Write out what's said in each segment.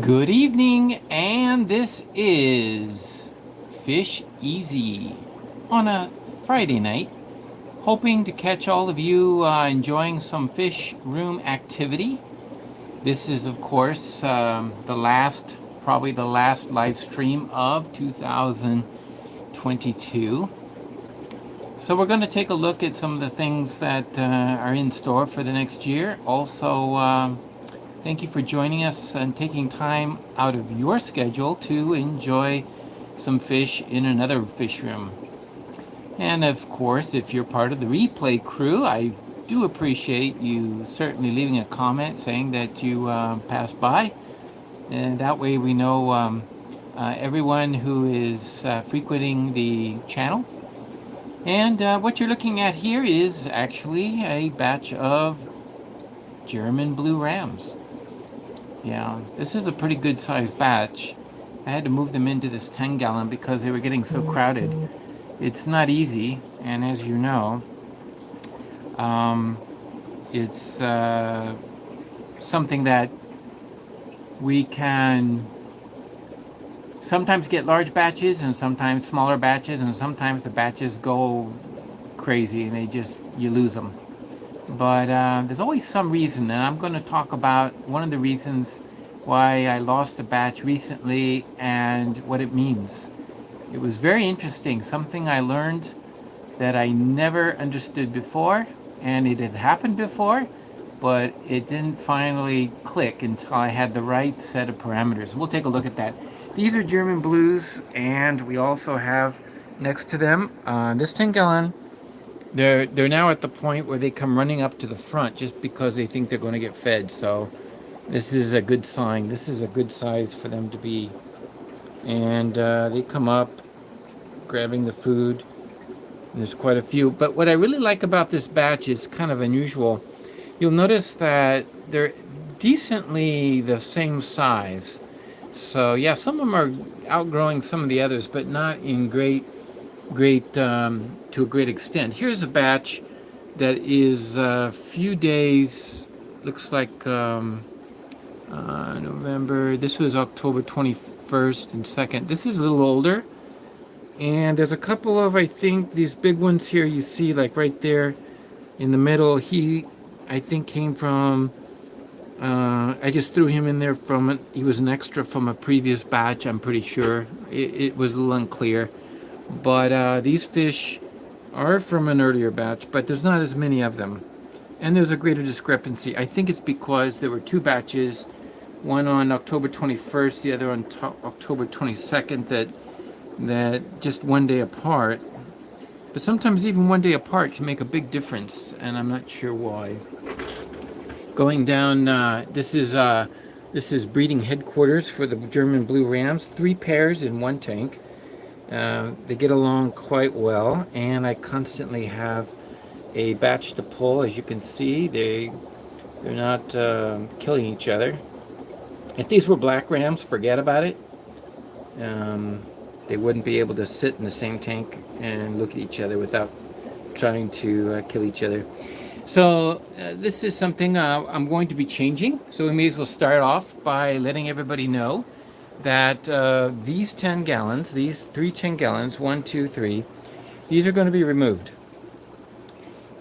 Good evening, and this is FishEZ on a Friday night. Hoping to catch all of you enjoying some fish room activity. This is, of course, probably the last live stream of 2022. So we're going to take a look at some of the things that are in store for the next year. Also, thank you for joining us and taking time out of your schedule to enjoy some fish in another fish room. And of course, if you're part of the replay crew, I do appreciate you certainly leaving a comment saying that you passed by. And that way we know everyone who is frequenting the channel. And what you're looking at here is actually a batch of German blue rams. Yeah, this is a pretty good sized batch. I had to move them into this 10-gallon because they were getting so crowded. It's not easy, and as you know, it's something that we can sometimes get large batches and sometimes smaller batches, and sometimes the batches go crazy and you lose them. But there's always some reason, and I'm going to talk about one of the reasons why I lost a batch recently and what it means. It was very interesting, something I learned that I never understood before, and it had happened before, but it didn't finally click until I had the right set of parameters. We'll take a look at that. These are German blues, and we also have next to them this 10-gallon. They're now at the point where they come running up to the front just because they think they're going to get fed. So this is a good sign. This is a good size for them to be. And they come up grabbing the food. There's quite a few. But what I really like about this batch is kind of unusual. You'll notice that they're decently the same size. So yeah, some of them are outgrowing some of the others, but not in to a great extent. Here's a batch that is a few days, looks like November. This was October 21st and 2nd. This is a little older. And there's a couple of, I think, these big ones here you see, like right there in the middle. He, I think, came from, I just threw him in there he was an extra from a previous batch, I'm pretty sure. It was a little unclear. But these fish are from an earlier batch, but there's not as many of them. And there's a greater discrepancy. I think it's because there were two batches, one on October 21st, the other on October 22nd, that just one day apart. But sometimes even one day apart can make a big difference, and I'm not sure why. Going down, this is breeding headquarters for the German blue rams. 3 pairs in one tank. They get along quite well, and I constantly have a batch to pull. As you can see, they're not killing each other. If these were black rams, forget about it. They wouldn't be able to sit in the same tank and look at each other without trying to kill each other. So this is something I'm going to be changing. So we may as well start off by letting everybody know that these 10 gallons, these 3 10-gallons, 1, 2, 3, these are going to be removed.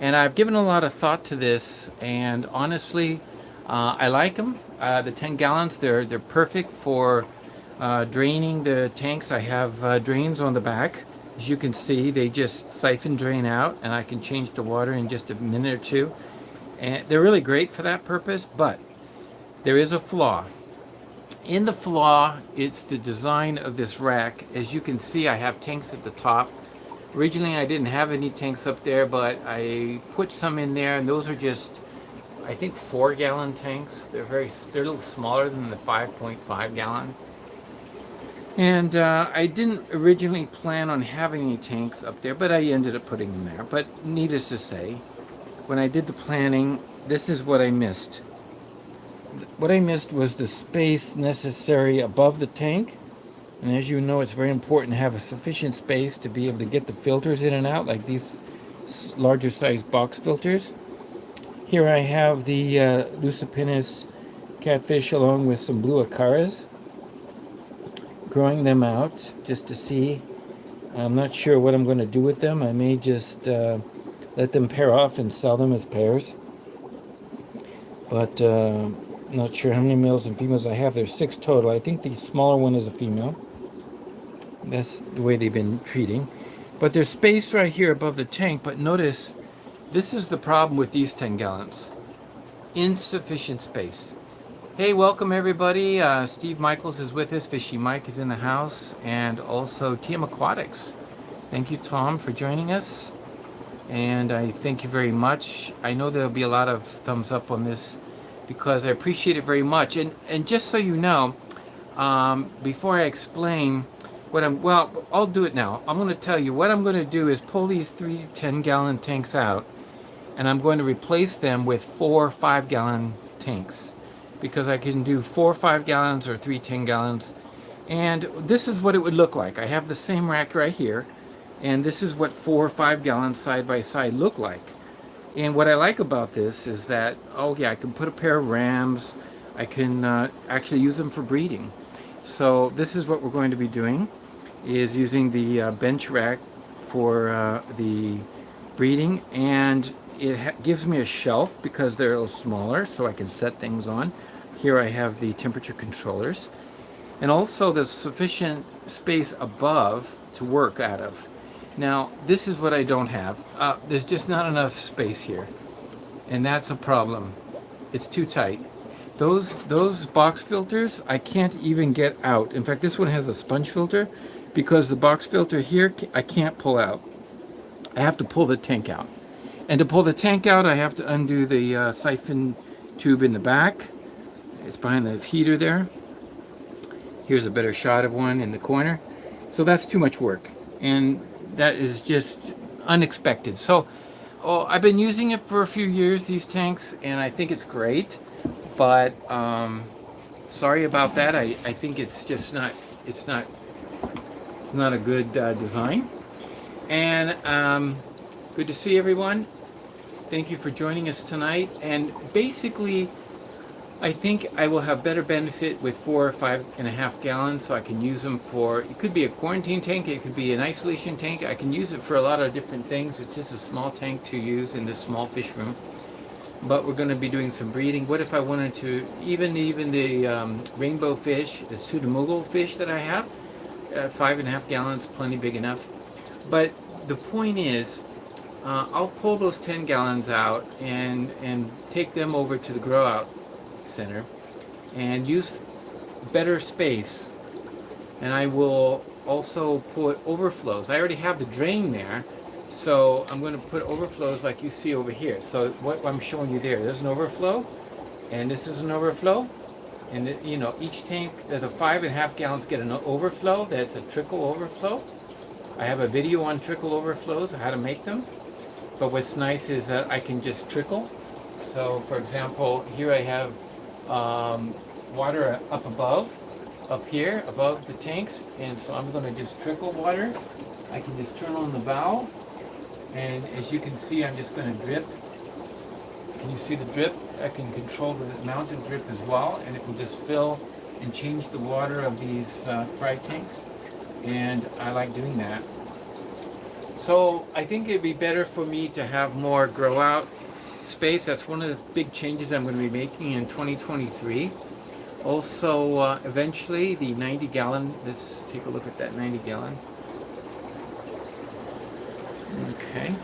And I've given a lot of thought to this, and honestly, I like them. The 10 gallons, they're perfect for draining the tanks. I have drains on the back. As you can see, they just siphon drain out, and I can change the water in just a minute or two. And they're really great for that purpose, but there is a flaw. In the flaw, it's the design of this rack. As you can see, I have tanks at the top. Originally, I didn't have any tanks up there, but I put some in there, and those are just, I think, 4-gallon tanks. They're a little smaller than the 5.5 gallon. And I didn't originally plan on having any tanks up there, but I ended up putting them there. But needless to say, when I did the planning, this is what I missed. What I missed was the space necessary above the tank. And as you know, it's very important to have a sufficient space to be able to get the filters in and out, like these larger size box filters. Here I have the Lucipinus catfish along with some blue acaras, growing them out just to see. I'm not sure what I'm going to do with them. I may just let them pair off and sell them as pairs. But not sure how many males and females I have. There's 6 total. I think the smaller one is a female. That's the way they've been treating. But there's space right here above the tank. But notice, this is the problem with these 10 gallons. Insufficient space. Hey, welcome everybody. Steve Michaels is with us. Fishy Mike is in the house. And also TM Aquatics. Thank you, Tom, for joining us. And I thank you very much. I know there'll be a lot of thumbs up on this because I appreciate it very much. And just so you know, before I explain what I'll do it now. I'm going to tell you what I'm going to do is pull these 3 10-gallon tanks out, and I'm going to replace them with 4 5-gallon tanks, because I can do 4 5 gallons or 3 10 gallons. And this is what it would look like. I have the same rack right here, and this is what 4 or 5 gallons side by side look like. And what I like about this is that, oh yeah, I can put a pair of rams. I can actually use them for breeding. So this is what we're going to be doing, is using the bench rack for the breeding, and it gives me a shelf because they're a little smaller, so I can set things on. Here I have the temperature controllers, and also there's sufficient space above to work out of. Now this is what I don't have. There's just not enough space here, and that's a problem. It's too tight. Those box filters I can't even get out. In fact, this one has a sponge filter, because the box filter here I can't pull out. I have to pull the tank out. And to pull the tank out, I have to undo the siphon tube in the back. It's behind the heater there. Here's a better shot of one in the corner. So that's too much work. And that is just unexpected. So I've been using it for a few years, these tanks, and I think it's great. But sorry about that. I think it's just not, it's not a good design. And good to see everyone. Thank you for joining us tonight. And basically, I think I will have better benefit with 4 or 5.5 gallons, so I can use them for, it could be a quarantine tank, it could be an isolation tank. I can use it for a lot of different things. It's just a small tank to use in this small fish room. But we're going to be doing some breeding. What if I wanted to, even the rainbow fish, the pseudomuggle fish that I have, 5.5 gallons, plenty big enough. But the point is, I'll pull those 10 gallons out and take them over to the grow out center and use better space. And I will also put overflows. I already have the drain there, so I'm going to put overflows like you see over here. So what I'm showing you there's an overflow, and this is an overflow. And you know, each tank, the 5.5 gallons get an overflow. That's a trickle overflow. I have a video on trickle overflows, how to make them. But what's nice is that I can just trickle. So for example, here I have water up here above the tanks, and so I'm going to just trickle water. I can just turn on the valve, and as you can see, I'm just going to drip. Can you see the drip? I can control the amount of drip as well, and it will just fill and change the water of these fry tanks, and I like doing that. So I think it'd be better for me to have more grow out space. That's one of the big changes I'm going to be making in 2023. Also, eventually the 90 gallon, let's take a look at that 90 gallon. Okay,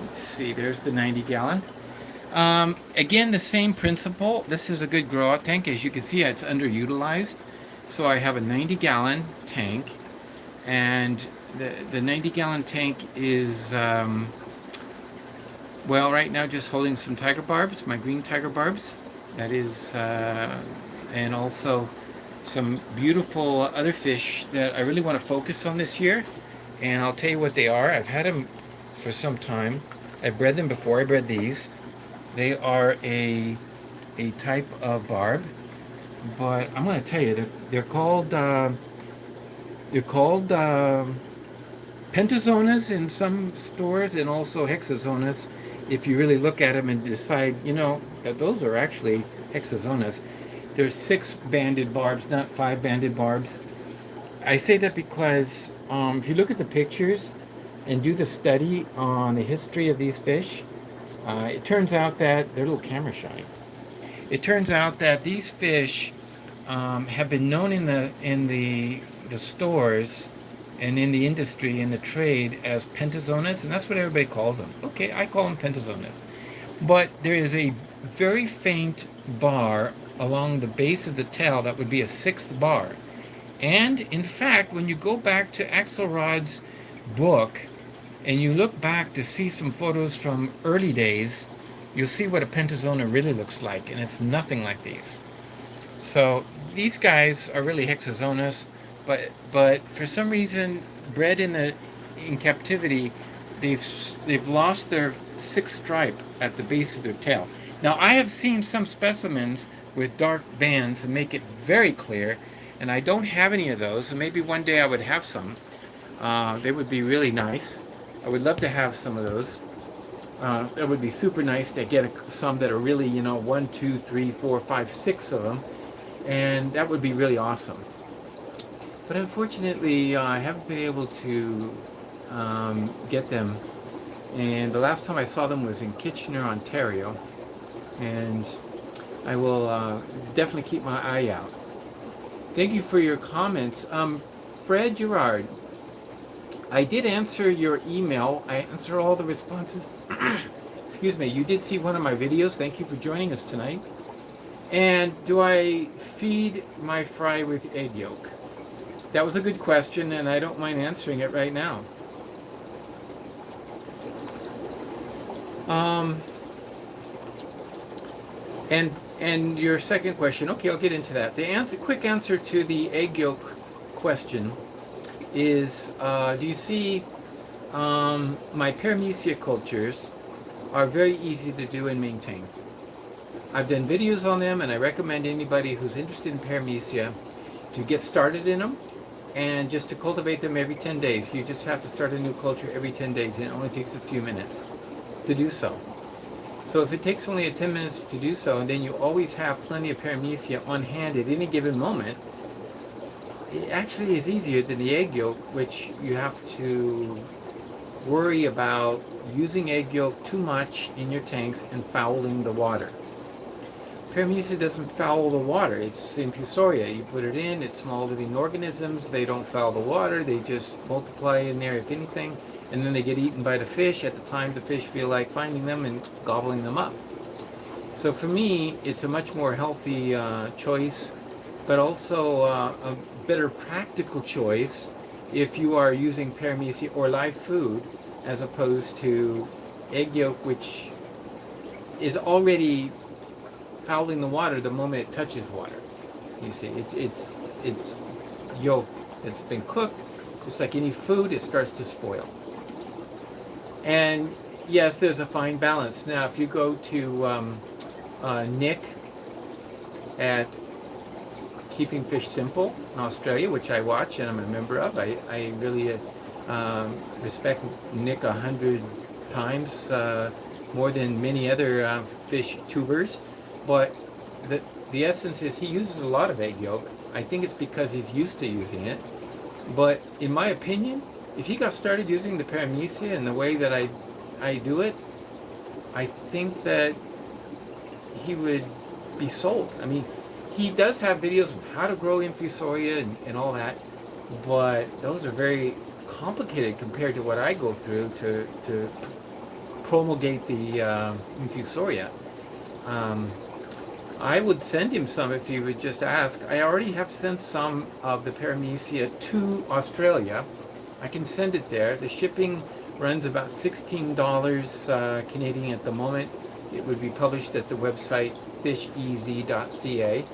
let's see, there's the 90 gallon. Again, the same principle. This is a good grow out tank. As you can see, it's underutilized. So I have a 90 gallon tank, and the 90 gallon tank is, well, right now just holding some tiger barbs, my green tiger barbs. That is, and also some beautiful other fish that I really want to focus on this year. And I'll tell you what they are. I've had them for some time. I've bred them before. I bred these. They are a type of barb, but I'm going to tell you they're called pentazonas in some stores, and also hexazonas if you really look at them and decide, you know, that those are actually hexazonas. There's 6 banded barbs, not 5 banded barbs. I say that because if you look at the pictures and do the study on the history of these fish, it turns out that they're a little camera shy. It turns out that these fish have been known in the stores and in the industry, in the trade, as pentazonas, and that's what everybody calls them. Okay, I call them pentazonas. But there is a very faint bar along the base of the tail that would be a 6th bar. And in fact, when you go back to Axelrod's book and you look back to see some photos from early days, you'll see what a pentazona really looks like, and it's nothing like these. So these guys are really hexazonas, but for some reason, bred in captivity, they've lost their 6th stripe at the base of their tail. Now I have seen some specimens with dark bands that make it very clear, and I don't have any of those. So maybe one day I would have some. They would be really nice. I would love to have some of those. It would be super nice to get some that are really, 1, 2, 3, 4, 5, 6 of them, and that would be really awesome. But unfortunately, I haven't been able to get them. And the last time I saw them was in Kitchener, Ontario, and I will definitely keep my eye out. Thank you for your comments. Fred Gerard, I did answer your email. I answered all the responses. Excuse me. You did see one of my videos. Thank you for joining us tonight. And do I feed my fry with egg yolk? That was a good question, and I don't mind answering it right now. And your second question, okay, I'll get into that. The quick answer to the egg yolk question is, do you see my paramecia cultures are very easy to do and maintain. I've done videos on them, and I recommend anybody who's interested in paramecia to get started in them and just to cultivate them every 10 days. You just have to start a new culture every 10 days, and it only takes a few minutes to do so. So if it takes only 10 minutes to do so, and then you always have plenty of paramecia on hand at any given moment, it actually is easier than the egg yolk, which you have to worry about using egg yolk too much in your tanks and fouling the water. Paramecia doesn't foul the water. It's infusoria. You put it in, it's small living organisms. They don't foul the water. They just multiply in there, if anything, and then they get eaten by the fish at the time the fish feel like finding them and gobbling them up. So for me, it's a much more healthy choice, but also a better practical choice if you are using paramecia or live food, as opposed to egg yolk, which is already fouling the water the moment it touches water. You see, it's yolk that's been cooked. Just like any food, it starts to spoil. And yes, there's a fine balance. Now, if you go to Nick at Keeping Fish Simple in Australia, which I watch and I'm a member of, I really respect Nick 100 times more than many other fish tubers. But the essence is he uses a lot of egg yolk. I think it's because he's used to using it. But in my opinion, if he got started using the paramecia in the way that I do it, I think that he would be sold. I mean, he does have videos on how to grow infusoria and all that, but those are very complicated compared to what I go through to promulgate the infusoria. I would send him some if he would just ask. I already have sent some of the paramecia to Australia. I can send it there. The shipping runs about $16 Canadian at the moment. It would be published at the website FishEZ.ca.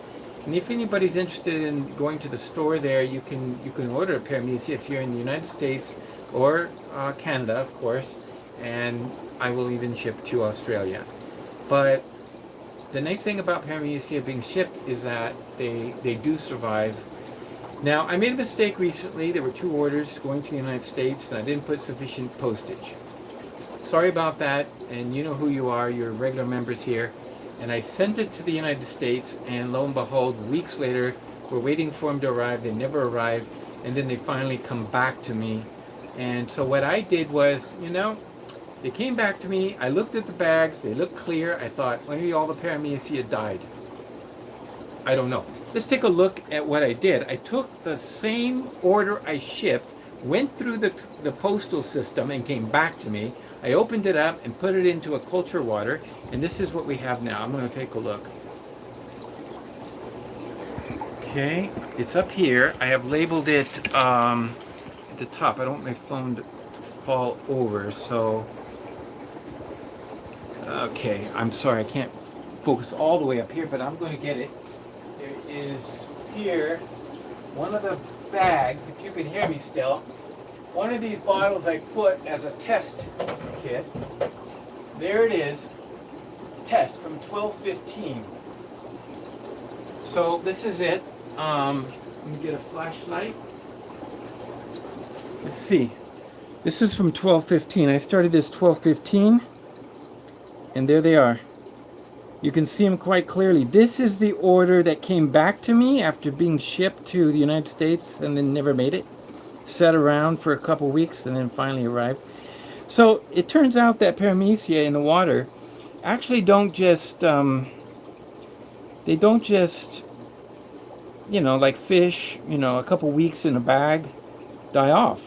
And if anybody's interested in going to the store there, you can order a paramecia if you're in the United States or Canada, of course, and I will even ship to Australia. But the nice thing about paramecia being shipped is that they do survive. Now, I made a mistake recently. There were 2 orders going to the United States, and I didn't put sufficient postage. Sorry about that, and you know who you are. You're regular members here. And I sent it to the United States, and lo and behold, weeks later, we're waiting for them to arrive. They never arrived, and then they finally come back to me. And so what I did was, they came back to me. I looked at the bags. They looked clear. I thought maybe all the Paramecia had died. I don't know. Let's take a look at what I did. I took the same order I shipped, went through the postal system, and came back to me. I opened it up and put it into a culture water, and this is what we have now. I'm going to take a look. Okay, it's up here. I have labeled it at the top. I don't want my phone to fall over, so... Okay, I'm sorry, I can't focus all the way up here, but I'm going to get it. There is here one of the bags, if you can hear me still. One of these bottles I put as a test kit. There it is, test from 1215. So this is it. Let me get a flashlight. Let's see. This is from 1215. I started this 1215, and there they are. You can see them quite clearly. This is the order that came back to me after being shipped to the United States and then never made it. Sat around for a couple weeks and then finally arrived. So it turns out that Paramecia in the water actually don't just, they don't just, like fish, a couple weeks in a bag, die off.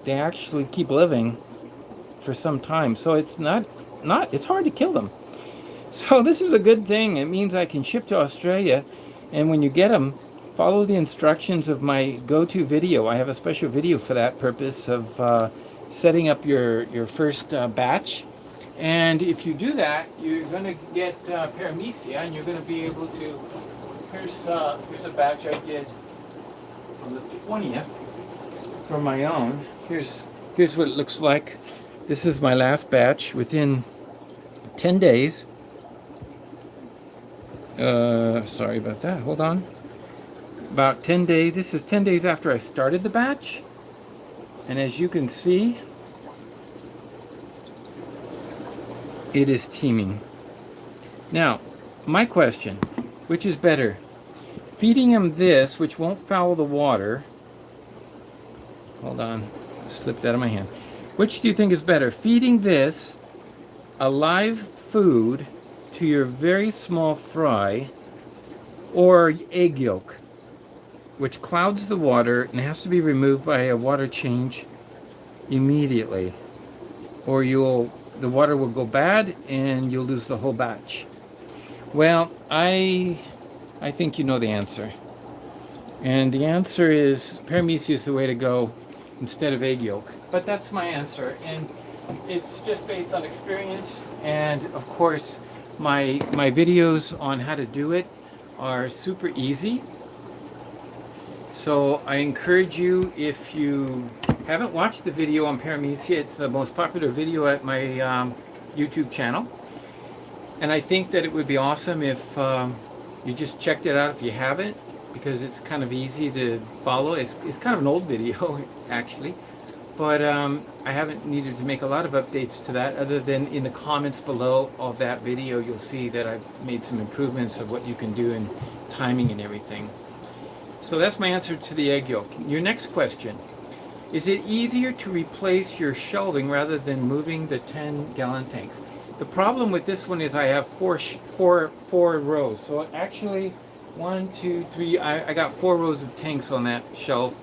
They actually keep living for some time. So it's it's hard to kill them. So this is a good thing. It means I can ship to Australia, and when you get them, follow the instructions of my go-to video. I have a special video for that purpose of setting up your first batch. And if you do that, you're going to get Paramecia, and you're going to be able to... Here's a batch I did on the 20th for my own. Here's what it looks like. This is my last batch within 10 days. Sorry about that. Hold on. About 10 days. This is 10 days after I started the batch. And as you can see, it is teeming. Now, my question, which is better? Feeding them this, which won't foul the water. Hold on. It slipped out of my hand. Which do you think is better? Feeding this a live food to your very small fry, or egg yolk, which clouds the water and has to be removed by a water change immediately, or the water will go bad and you'll lose the whole batch. Well, I think you know the answer. And the answer is Paramecia is the way to go instead of egg yolk. But that's my answer, and it's just based on experience, and of course my videos on how to do it are super easy. So I encourage you, if you haven't watched the video on Paramecia, it's the most popular video at my YouTube channel. And I think that it would be awesome if you just checked it out if you haven't, because it's kind of easy to follow. It's kind of an old video, actually. But I haven't needed to make a lot of updates to that, other than in the comments below of that video, you'll see that I've made some improvements of what you can do in timing and everything. So that's my answer to the egg yolk. Your next question. Is it easier to replace your shelving rather than moving the 10-gallon tanks? The problem with this one is I have four rows. So actually, 1, 2, 3, I got 4 rows of tanks on that shelf.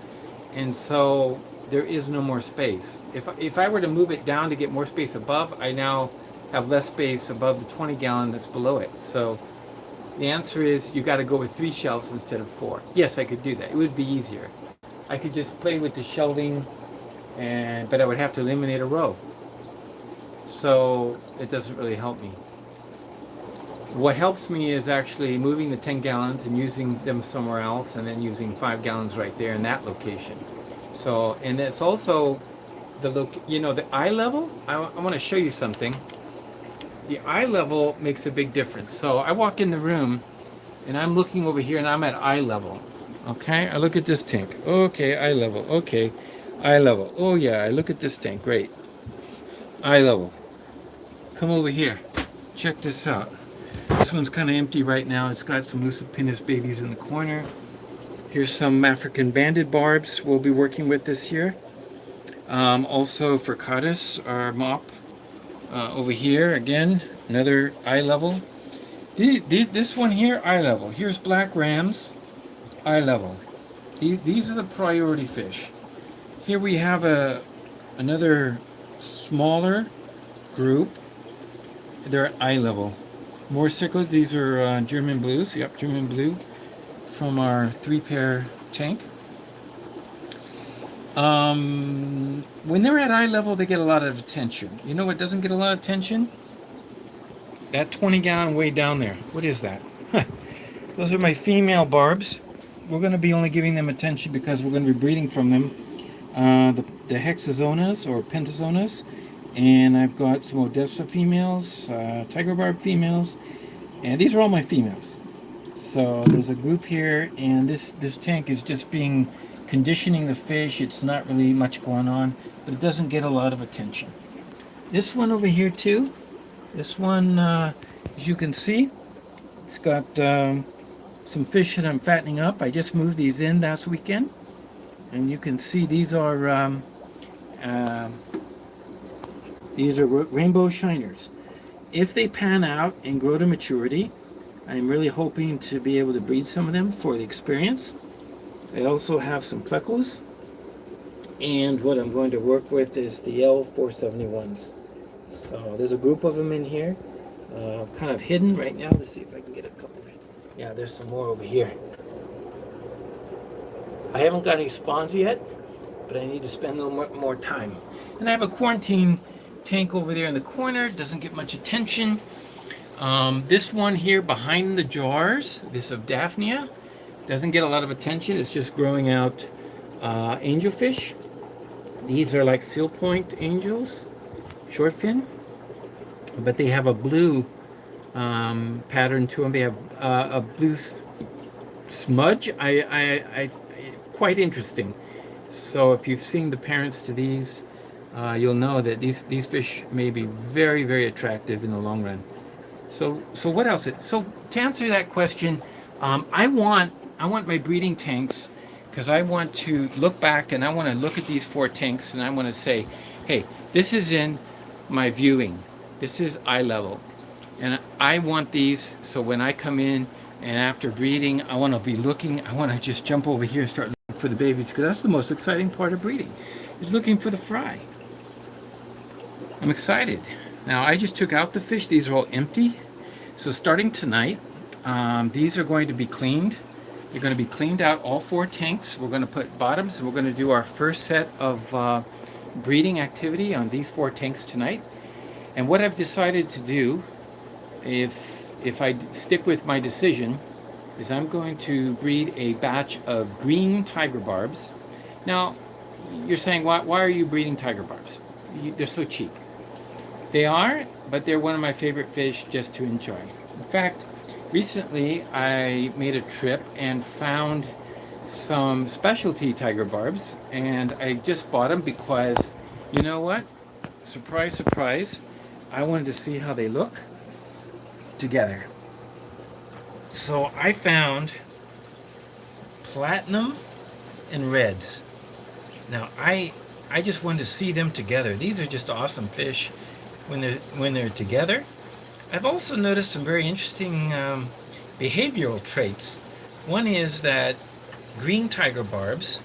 And so there is no more space. If I were to move it down to get more space above, I now have less space above the 20-gallon that's below it. So the answer is you got to go with 3 shelves instead of 4. Yes, I could do that. It would be easier. I could just play with the shelving, but I would have to eliminate a row. So it doesn't really help me. What helps me is actually moving the 10 gallons and using them somewhere else, and then using 5 gallons right there in that location. So, and it's also the eye level. I want to show you something. The eye level makes a big difference. So I walk in the room and I'm looking over here and I'm at eye level. Okay, I look at this tank. Okay, eye level. Okay, eye level. Oh yeah, I look at this tank. Great. Eye level. Come over here. Check this out. This one's kind of empty right now. It's got some Lucipinus babies in the corner. Here's some African banded barbs we'll be working with this year. Also for caddis, our mop over here, again, another eye level. This one here, eye level. Here's black rams, eye level. These are the priority fish. Here we have another smaller group. They're at eye level. More cichlids. These are German blues. Yep, German blue from our 3-pair tank. When they're at eye level, they get a lot of attention. You know what doesn't get a lot of attention? That 20-gallon way down there. What is that? Those are my female barbs. We're going to be only giving them attention because we're going to be breeding from them the hexazonas or pentazonas. And I've got some Odessa females, tiger barb females. And these are all my females. So there's a group here, and this tank is just conditioning the fish. It's not really much going on, but it doesn't get a lot of attention. This one over here too. This one, as you can see, it's got some fish that I'm fattening up. I just moved these in last weekend, and you can see these are rainbow shiners. If they pan out and grow to maturity, I'm really hoping to be able to breed some of them for the experience. I also have some plecos, and what I'm going to work with is the L471s. So there's a group of them in here, kind of hidden right now. Let's see if I can get a couple. Yeah, there's some more over here. I haven't got any spawns yet, but I need to spend a little more time. And I have a quarantine tank over there in the corner. Doesn't get much attention. This one here behind the jars, this of Daphnia, doesn't get a lot of attention. It's just growing out angelfish. These are like seal point angels, short fin, but they have a blue pattern to them. They have a blue smudge. I quite interesting. So if you've seen the parents to these, you'll know that these fish may be very, very attractive in the long run. So what else? So to answer that question, I want my breeding tanks, because I want to look back and I want to look at these 4 tanks and I want to say, hey, this is in my viewing. This is eye level. And I want these, so when I come in and after breeding, I want to be looking, I want to just jump over here and start looking for the babies, because that's the most exciting part of breeding, is looking for the fry. I'm excited. Now I just took out the fish. These are all empty. So starting tonight, these are going to be cleaned. They're going to be cleaned out, all 4 tanks. We're going to put bottoms, and we're going to do our first set of breeding activity on these 4 tanks tonight. And what I've decided to do, if I stick with my decision, is I'm going to breed a batch of green tiger barbs. Now, you're saying, why are you breeding tiger barbs? They're so cheap. They are, but they're one of my favorite fish just to enjoy. In fact, recently I made a trip and found some specialty tiger barbs, and I just bought them because, you know what? Surprise, surprise. I wanted to see how they look together. So I found platinum and reds. Now I just wanted to see them together. These are just awesome fish when they're together. I've also noticed some very interesting behavioral traits. One is that green tiger barbs,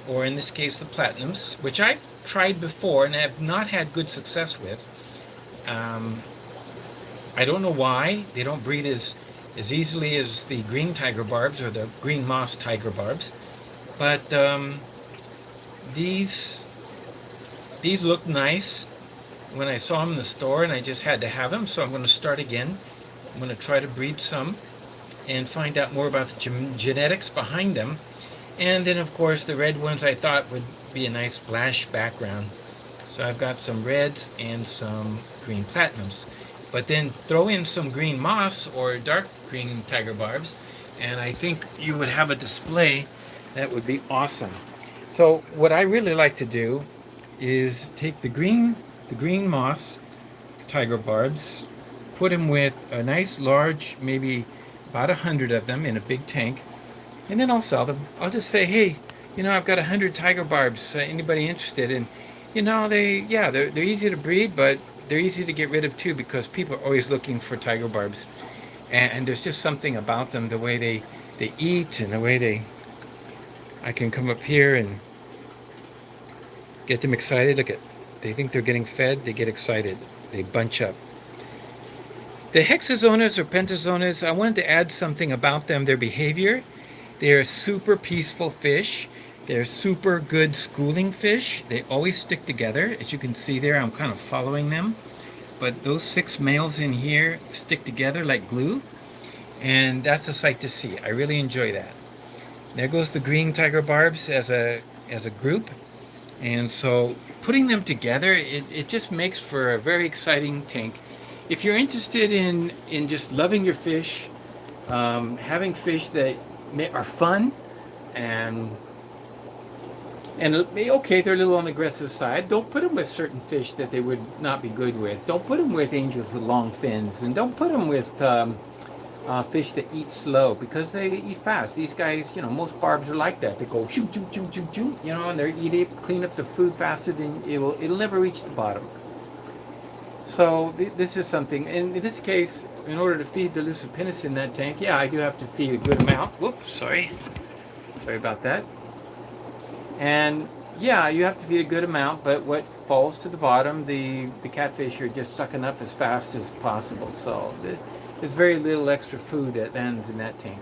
or in this case the platinums, which I've tried before and have not had good success with. I don't know why they don't breed as easily as the green tiger barbs or the green moss tiger barbs, but these look nice when I saw them in the store, and I just had to have them, so I'm going to start again. I'm going to try to breed some and find out more about the genetics behind them. And then of course the red ones I thought would be a nice splash background. So I've got some reds and some green platinums. But then throw in some green moss or dark green tiger barbs, and I think you would have a display that would be awesome. So what I really like to do is take the green moss tiger barbs, put them with a nice large, maybe about 100 of them in a big tank, and then I'll sell them. I'll just say, hey, I've got 100 tiger barbs. Anybody interested? And they're easy to breed, but they're easy to get rid of too, because people are always looking for tiger barbs, and there's just something about them, the way they eat and the way I can come up here and get them excited. Look at, they think they're getting fed, they get excited, they bunch up. The hexazonas or pentazonas, I wanted to add something about them, their behavior. They're super peaceful fish. They're super good schooling fish. They always stick together. As you can see there, I'm kind of following them. But those 6 males in here stick together like glue. And that's a sight to see. I really enjoy that. There goes the green tiger barbs as a group. And so putting them together, it just makes for a very exciting tank. If you're interested in just loving your fish, having fish that are fun, and okay, they're a little on the aggressive side, don't put them with certain fish that they would not be good with. Don't put them with angels with long fins, and don't put them with fish that eat slow, because they eat fast. These guys, most barbs are like that. They go shoot, shoot, shoot, shoot, shoot, and they eat it, clean up the food faster than it'll never reach the bottom. So this is something. In this case, in order to feed the Lucipinnis in that tank, I do have to feed a good amount. Whoops, sorry about that. And you have to feed a good amount, but what falls to the bottom, the catfish are just sucking up as fast as possible. So there's very little extra food that lands in that tank.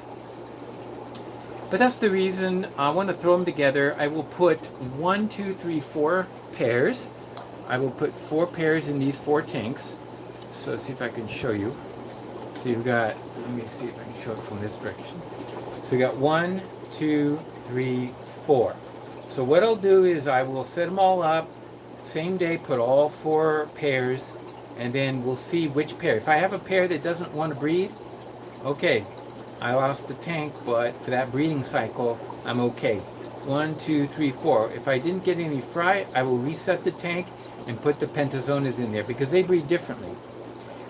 But that's the reason I want to throw them together. I will put 1, 2, 3, 4 pairs. I will put 4 pairs in these 4 tanks. So see if I can show you. So you've got, let me see if I can show it from this direction. So you got 1, 2, 3, 4. So what I'll do is I will set them all up, same day, put all 4 pairs, and then we'll see which pair. If I have a pair that doesn't want to breed, okay, I lost the tank, but for that breeding cycle, I'm okay. 1, 2, 3, 4. If I didn't get any fry, I will reset the tank and put the pentazonas in there, because they breed differently.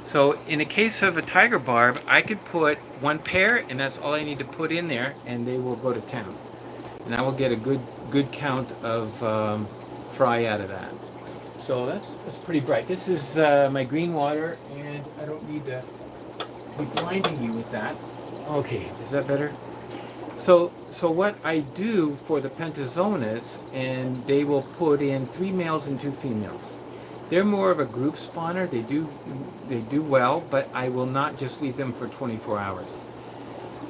So in a case of a tiger barb, I could put 1 pair, and that's all I need to put in there, and they will go to town. And I will get a good count of fry out of that. So that's pretty bright. This is my green water, and I don't need to be blinding you with that. Okay, is that better? So what I do for the pentazonas, and they will put in 3 males and 2 females. They're more of a group spawner. They do well, but I will not just leave them for 24 hours.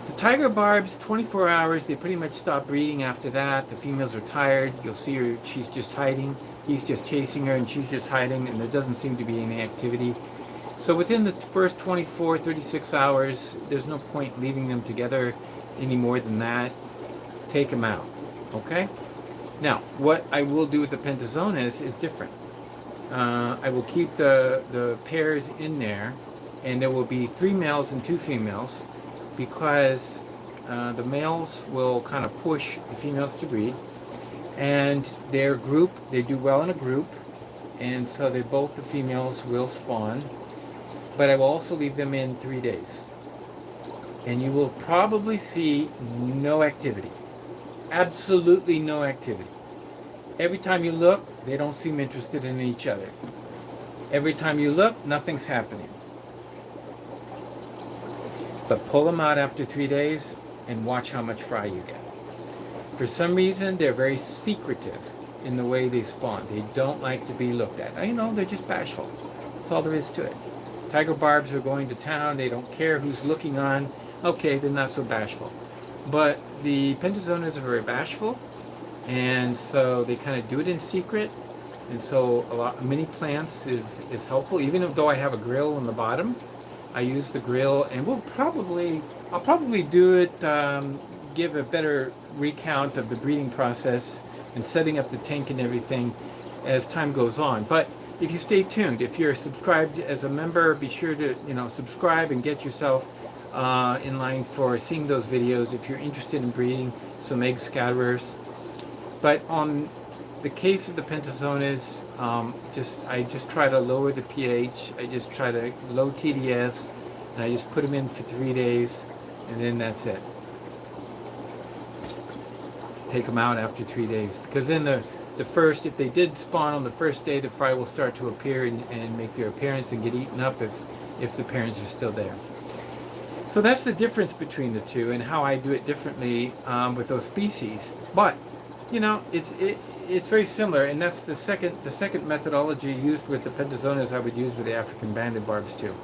The tiger barbs, 24 hours, they pretty much stop breeding after that. The females are tired. You'll see her, she's just hiding. He's just chasing her, and she's just hiding, and there doesn't seem to be any activity. So within the first 24, 36 hours, there's no point leaving them together any more than that. Take them out, okay? Now, what I will do with the pentazonas is different. I will keep the pairs in there, and there will be 3 males and 2 females, because the males will kind of push the females to breed, and their group, they do well in a group, and so both the females will spawn, but I will also leave them in 3 days. And you will probably see no activity. Absolutely no activity. Every time you look, they don't seem interested in each other. Every time you look, nothing's happening. But pull them out after 3 days and watch how much fry you get. For some reason, they're very secretive in the way they spawn. They don't like to be looked at. They're just bashful. That's all there is to it. Tiger barbs are going to town. They don't care who's looking on. Okay, they're not so bashful. But the pentazonas are very bashful, and so they kind of do it in secret. And so many plants is helpful. Even though I have a grill on the bottom, I use the grill, and I'll probably do it, give a better recount of the breeding process and setting up the tank and everything as time goes on. But if you stay tuned, if you're subscribed as a member, be sure to subscribe and get yourself in line for seeing those videos if you're interested in breeding some egg scatterers. But on the case of the pentazonas, I just try to lower the pH. I just try to low TDS, and I just put them in for 3 days, and then that's it. Take them out after 3 days, because then the first, if they did spawn on the first day, the fry will start to appear and make their appearance and get eaten up if the parents are still there. So that's the difference between the two, and how I do it differently with those species. But you know, it's very similar, and that's the second methodology used with the pentazonas I would use with the African banded barbs too.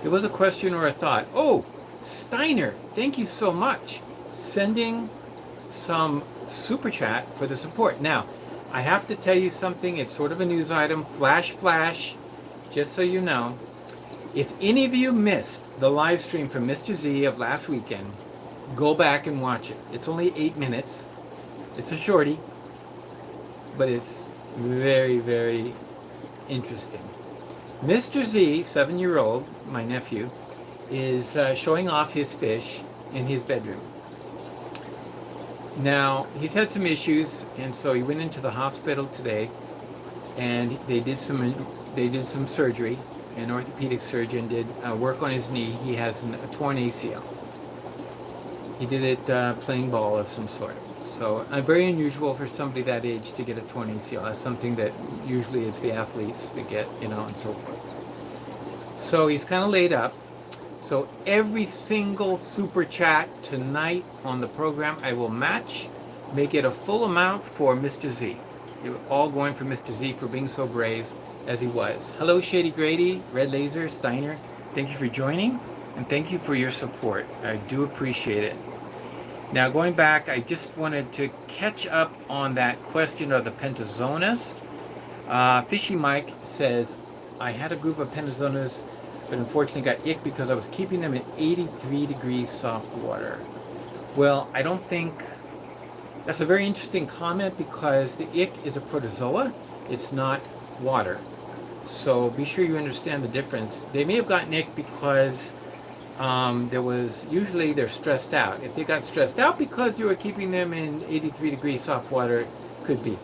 There was a question or a thought. Oh, Steiner, thank you so much. Sending some super chat for the support. Now, I have to tell you something. It's sort of a news item. Flash, just so you know. If any of you missed the live stream from Mr. Z of last weekend, go back and watch it. It's only 8 minutes. It's a shorty, but it's very, very interesting. Mr. Z, 7-year-old, my nephew, is showing off his fish in his bedroom. Now, he's had some issues, and so he went into the hospital today, and they did some surgery. An orthopedic surgeon did work on his knee. He has a torn ACL. He did it playing ball of some sort. So very unusual for somebody that age to get a torn ACL. That's something that usually it's the athletes that get, you know, and so forth. So he's kind of laid up. So every single super chat tonight on the program, I will match, make it a full amount for Mr. Z. You're all going for Mr. Z for being so brave as he was. Hello, Shady Grady, Red Laser, Steiner. Thank you for joining, and thank you for your support. I do appreciate it. Now, going back, I just wanted to catch up on that question of the pentazonas. Fishy Mike says, I had a group of pentazonas, but unfortunately got ick because I was keeping them at 83 degrees soft water. Well, I don't think... That's a very interesting comment, because the ick is a protozoa. It's not water. So be sure you understand the difference. They may have gotten ick because usually they're stressed out. If they got stressed out because you were keeping them in 83 degrees soft water, could be.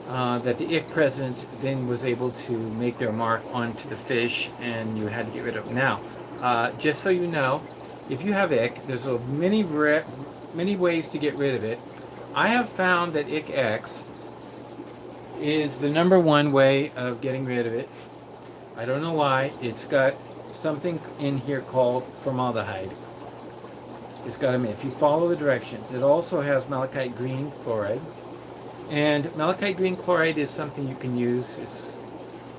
That the ick present then was able to make their mark onto the fish, and you had to get rid of them. Now, just so you know, if you have ick, there's many ways to get rid of it. I have found that ick X is the #1 way of getting rid of it. I don't know why. It's got something in here called formaldehyde. It's got them. If you follow the directions, it also has malachite green chloride. And malachite green chloride is something you can use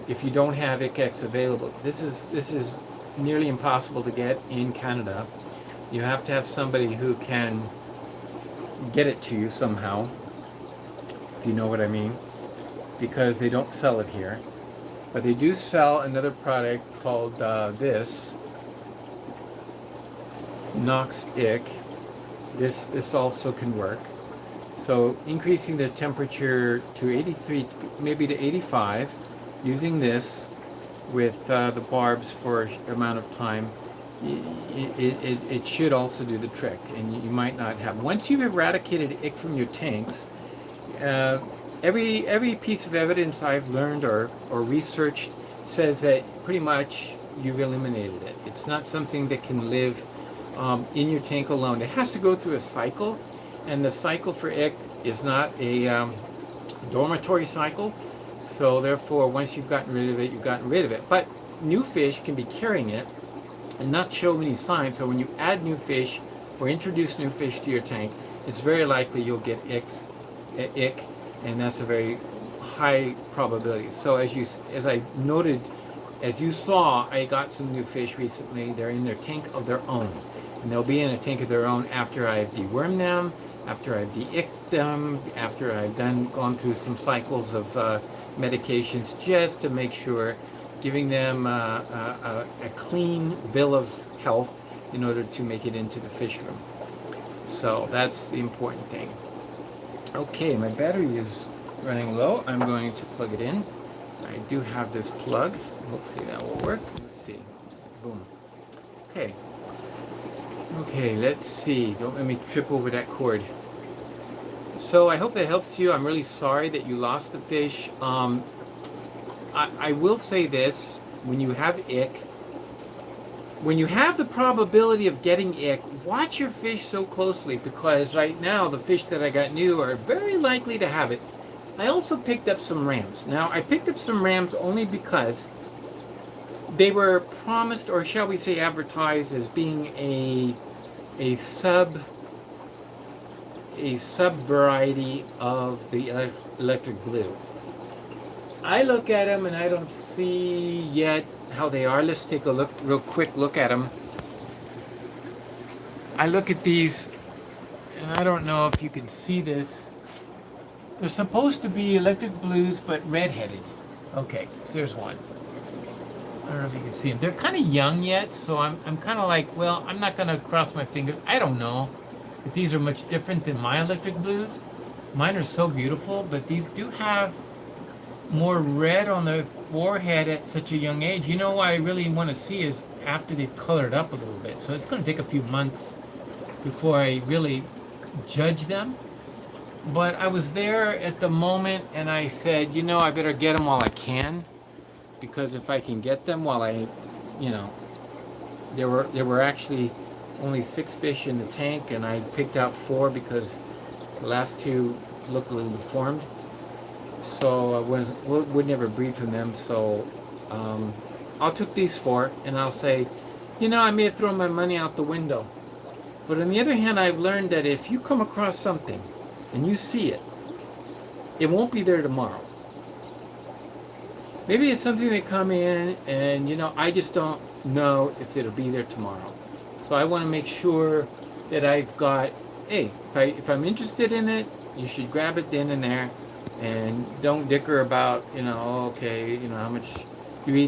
if you don't have ICX available. This is nearly impossible to get in Canada. You have to have somebody who can get it to you somehow, if you know what I mean, because they don't sell it here. But they do sell another product called this Nox Ick. This also can work. So increasing the temperature to 83, maybe to 85, using this with the barbs for an amount of time, it should also do the trick. And you might not have. Once you've eradicated ick from your tanks, every piece of evidence I've learned or researched says that pretty much you've eliminated it. It's not something that can live in your tank alone. It has to go through a cycle, and the cycle for ick is not a dormitory cycle. So therefore, once you've gotten rid of it, you've gotten rid of it. But new fish can be carrying it and not show any signs. So when you add new fish or introduce new fish to your tank, it's very likely you'll get ick, and that's a very high probability. So as I noted, as you saw, I got some new fish recently. They're in their tank of their own, and they'll be in a tank of their own after I've dewormed them, after I've de-icked them, after I've gone through some cycles of medications, just to make sure, giving them a clean bill of health in order to make it into the fish room. So that's the important thing. Okay, my battery is running low. I'm going to plug it in. I do have this plug. Hopefully that will work. Let's see. Boom. Okay, let's see. Don't let me trip over that cord. So I hope that helps you. I'm really sorry that you lost the fish. I will say this, when you have ick, when you have the probability of getting ick, watch your fish so closely, because right now the fish that I got new are very likely to have it. I also picked up some rams. Now, I picked up some rams only because they were promised, or shall we say advertised, as being a sub variety of the electric blue. I look at them and I don't see yet how they are. Let's take a real quick look at them. I look at these, and I don't know if you can see this. They're supposed to be electric blues, but red-headed. Okay, so there's one. I don't know if you can see them. They're kind of young yet, so I'm kind of like, well, I'm not going to cross my fingers. I don't know if these are much different than my electric blues. Mine are so beautiful, but these do have more red on the forehead at such a young age. You know what I really want to see is after they've colored up a little bit. So it's going to take a few months before I really judge them. But I was there at the moment and I said, you know, I better get them while I can, because if I can get them while I, you know, there were actually only 6 fish in the tank, and I picked out 4 because the last 2 looked a little deformed. So I would never breed from them. So I'll took these 4, and I'll say, you know, I may have thrown my money out the window. But on the other hand, I've learned that if you come across something and you see it, it won't be there tomorrow. Maybe it's something that come in and, you know, I just don't know if it'll be there tomorrow. So I want to make sure that I've got, hey, if I'm interested in it, you should grab it then and there, and don't dicker about, you know, okay, you know, how much you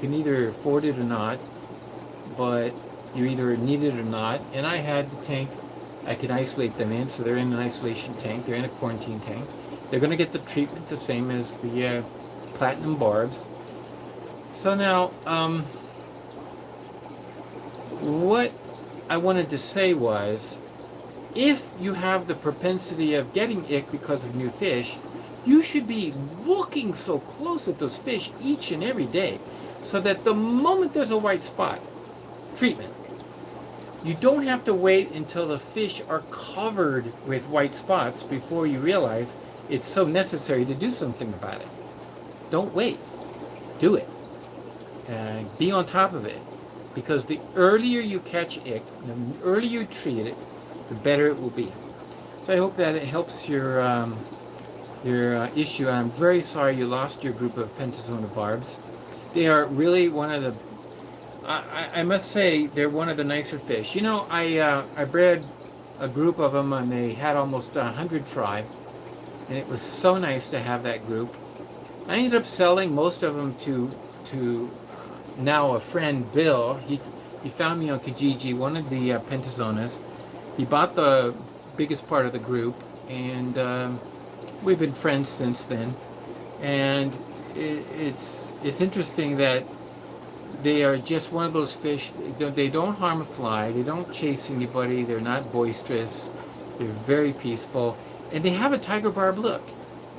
can either afford it or not, but you either need it or not. And I had the tank I can isolate them in, so they're in an isolation tank, they're in a quarantine tank. They're going to get the treatment the same as the platinum barbs. So now, what I wanted to say was, if you have the propensity of getting ick because of new fish, you should be looking so close at those fish each and every day, so that the moment there's a white spot, treatment. You don't have to wait until the fish are covered with white spots before you realize it's so necessary to do something about it. Don't wait. Do it. Be on top of it. Because the earlier you catch ick, the earlier you treat it, the better it will be. So I hope that it helps your issue. I'm very sorry you lost your group of Pentazona barbs. They are really one of the, I must say, they're one of the nicer fish. You know, I bred a group of them, and they had almost 100 fry, and it was so nice to have that group. I ended up selling most of them to now a friend, Bill. He found me on Kijiji, one of the Pentazonas. He bought the biggest part of the group, and we've been friends since then. And it's interesting that they are just one of those fish. They don't harm a fly. They don't chase anybody. They're not boisterous. They're very peaceful. And they have a tiger barb look.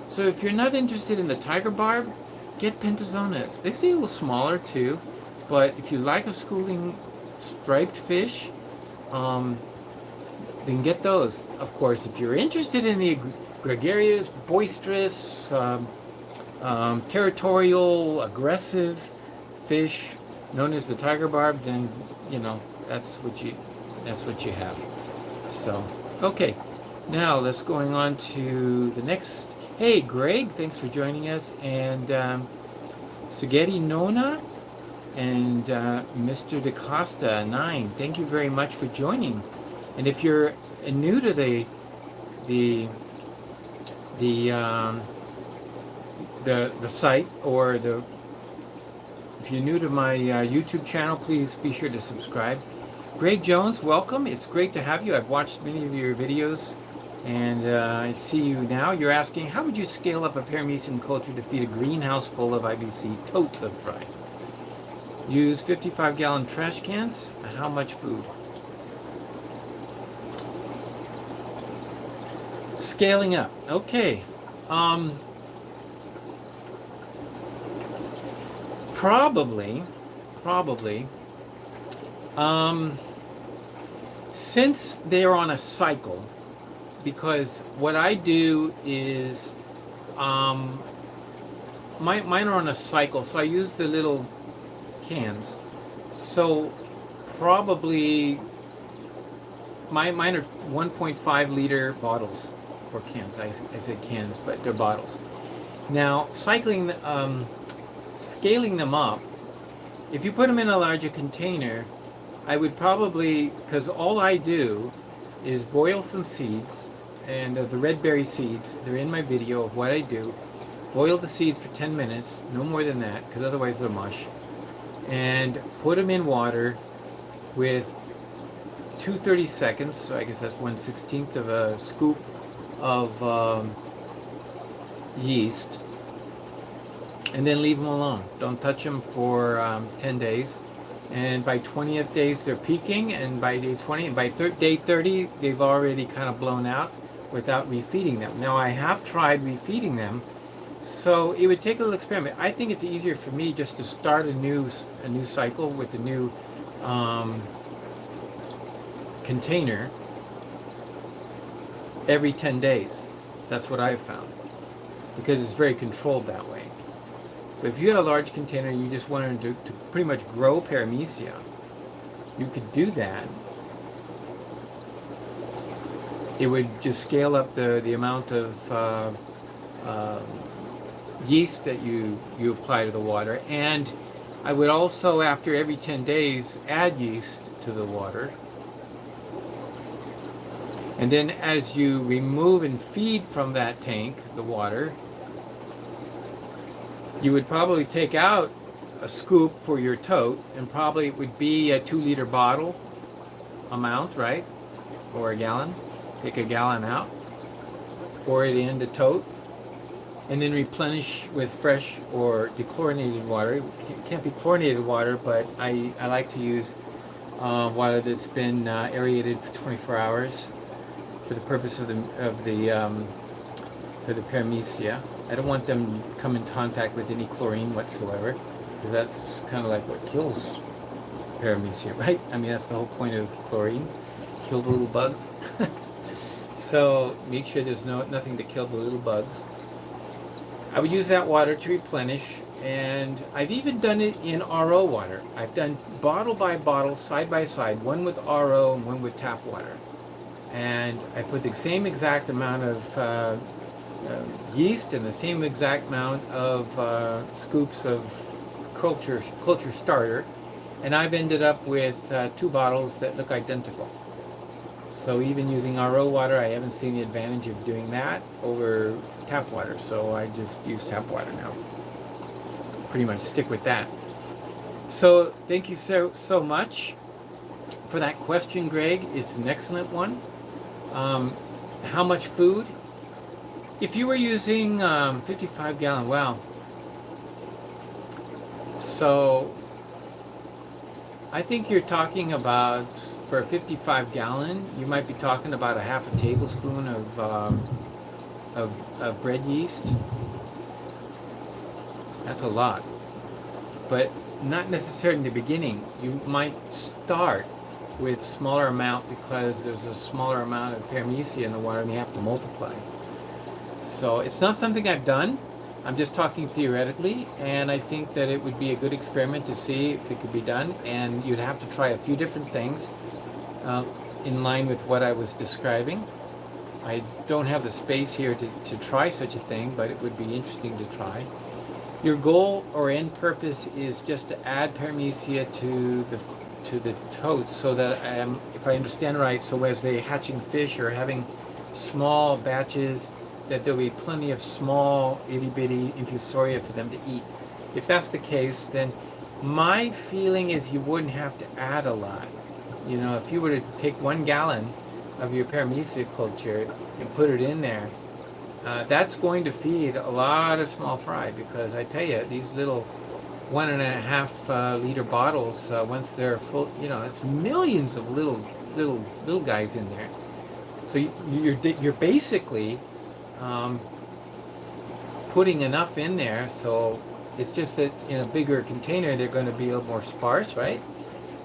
So if you're not interested in the tiger barb, get Pentazonas. They stay a little smaller too. But if you like a schooling striped fish, then get those. Of course, if you're interested in the gregarious, boisterous, territorial, aggressive fish known as the tiger barb, then you know that's what you have. So okay, now let's going on to the next. Hey Greg, thanks for joining us, and Spaghetti Nona and Mr. DaCosta 9, thank you very much for joining. And if you're new to the site, or if you're new to my YouTube channel, please be sure to subscribe. Greg Jones, welcome. It's great to have you. I've watched many of your videos, and I see you now. You're asking, how would you scale up a paramecium culture to feed a greenhouse full of IBC totes of fry? Use 55-gallon trash cans. How much food? scaling up. Okay. Probably, since they're on a cycle, because what I do is, mine are on a cycle, so I use the little cans. So probably mine are 1.5 liter bottles or cans. I said cans, but they're bottles. Now, scaling them up, if you put them in a larger container, I would probably, because all I do is boil some seeds, and the red berry seeds, they're in my video of what I do. Boil the seeds for 10 minutes, no more than that, because otherwise they'll mush. And put them in water with 230 seconds, so I guess that's 1/16 of a scoop of yeast. And then leave them alone. Don't touch them for 10 days. And by 20th days, they're peaking, and by day 20, and by day 30, they've already kind of blown out without refeeding them. Now, I have tried refeeding them, so it would take a little experiment. I think it's easier for me just to start a new cycle with a new container every 10 days. That's what I've found, because it's very controlled that way. But if you had a large container and you just wanted to pretty much grow paramecia, you could do that. It would just scale up the amount of yeast that you apply to the water. And I would also, after every 10 days, add yeast to the water. And then as you remove and feed from that tank the water, you would probably take out a scoop for your tote, and probably it would be a 2-liter bottle amount, right? Or a gallon. Take a gallon out, pour it in the tote, and then replenish with fresh or dechlorinated water. It can't be chlorinated water, but I like to use water that's been aerated for 24 hours for the purpose of the paramecia. I don't want them to come in contact with any chlorine whatsoever, because that's kind of like what kills paramecia, right? I mean, that's the whole point of chlorine, kill the little bugs. So make sure there's nothing to kill the little bugs. I would use that water to replenish, and I've even done it in RO water. I've done bottle by bottle, side by side, one with RO and one with tap water. And I put the same exact amount of yeast and the same exact amount of scoops of culture starter, and I've ended up with 2 bottles that look identical. So even using RO water, I haven't seen the advantage of doing that over tap water, so I just use tap water now. Pretty much stick with that. So thank you so much for that question, Greg. It's an excellent one. How much food? If you were using 55-gallon, wow. So I think you're talking about, for a 55-gallon, you might be talking about a half a tablespoon of bread yeast. That's a lot. But not necessarily in the beginning. You might start with smaller amount because there's a smaller amount of paramecia in the water and you have to multiply. So it's not something I've done. I'm just talking theoretically, and I think that it would be a good experiment to see if it could be done, and you'd have to try a few different things in line with what I was describing. I don't have the space here to try such a thing, but it would be interesting to try. Your goal or end purpose is just to add paramecia to the totes, so that if I understand right, so as they're hatching fish or having small batches, that there'll be plenty of small itty-bitty infusoria for them to eat. If that's the case, then my feeling is you wouldn't have to add a lot. You know, if you were to take 1 gallon of your paramecia culture and put it in there, that's going to feed a lot of small fry, because I tell you, these little 1.5 liter bottles, once they're full, you know, it's millions of little guys in there. So you're basically putting enough in there, so it's just that in a bigger container they're going to be a little more sparse, right?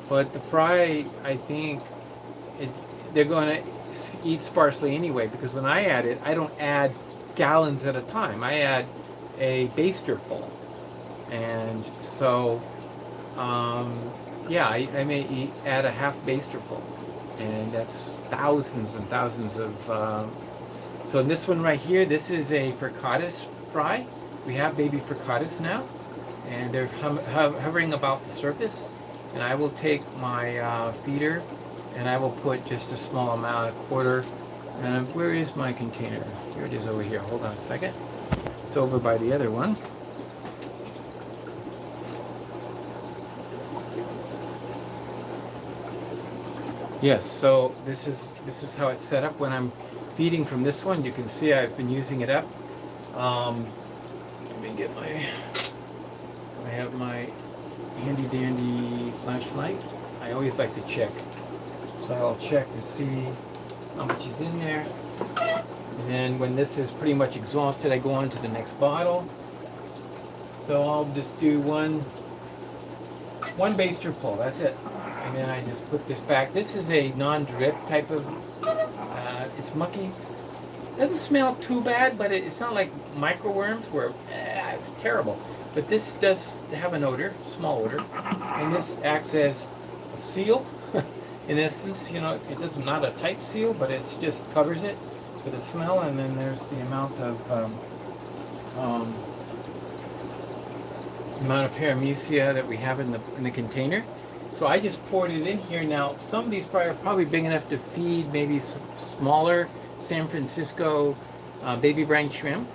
But the fry, I think, it's, they're going to eat sparsely anyway, because when I add it, I don't add gallons at a time. I add a baster full. And so, yeah, I may add a half baster full. And that's thousands and thousands of... so in this one right here, this is a fricatis fry. We have baby fricatis now. And they're hovering about the surface. And I will take my feeder and I will put just a small amount, a quarter. And where is my container? Here it is over here. Hold on a second. It's over by the other one. Yes, so this is how it's set up when I'm feeding from this one. You can see I've been using it up. Let me get I have my handy dandy flashlight. I always like to check. So I'll check to see how much is in there. And then when this is pretty much exhausted, I go on to the next bottle. So I'll just do one baster full, that's it. And then I just put this back. This is a non-drip type of, it's mucky. Doesn't smell too bad, but it's not like microworms where it's terrible. But this does have an odor, small odor. And this acts as a seal. In essence, you know, it does not a tight seal, but it just covers it with a smell. And then there's the amount of paramecia that we have in the container. So I just poured it in here. Now, some of these fry are probably big enough to feed maybe some smaller San Francisco baby brine shrimp.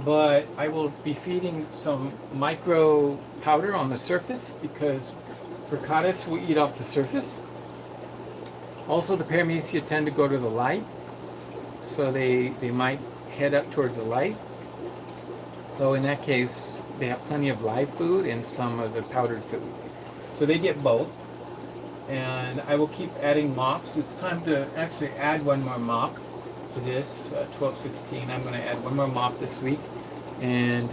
But I will be feeding some micro powder on the surface because fricatis will eat off the surface. Also, the paramecia tend to go to the light, so they might head up towards the light. So in that case, they have plenty of live food and some of the powdered food. So they get both. And I will keep adding mops. It's time to actually add one more mop to this 12-16. I'm going to add one more mop this week. And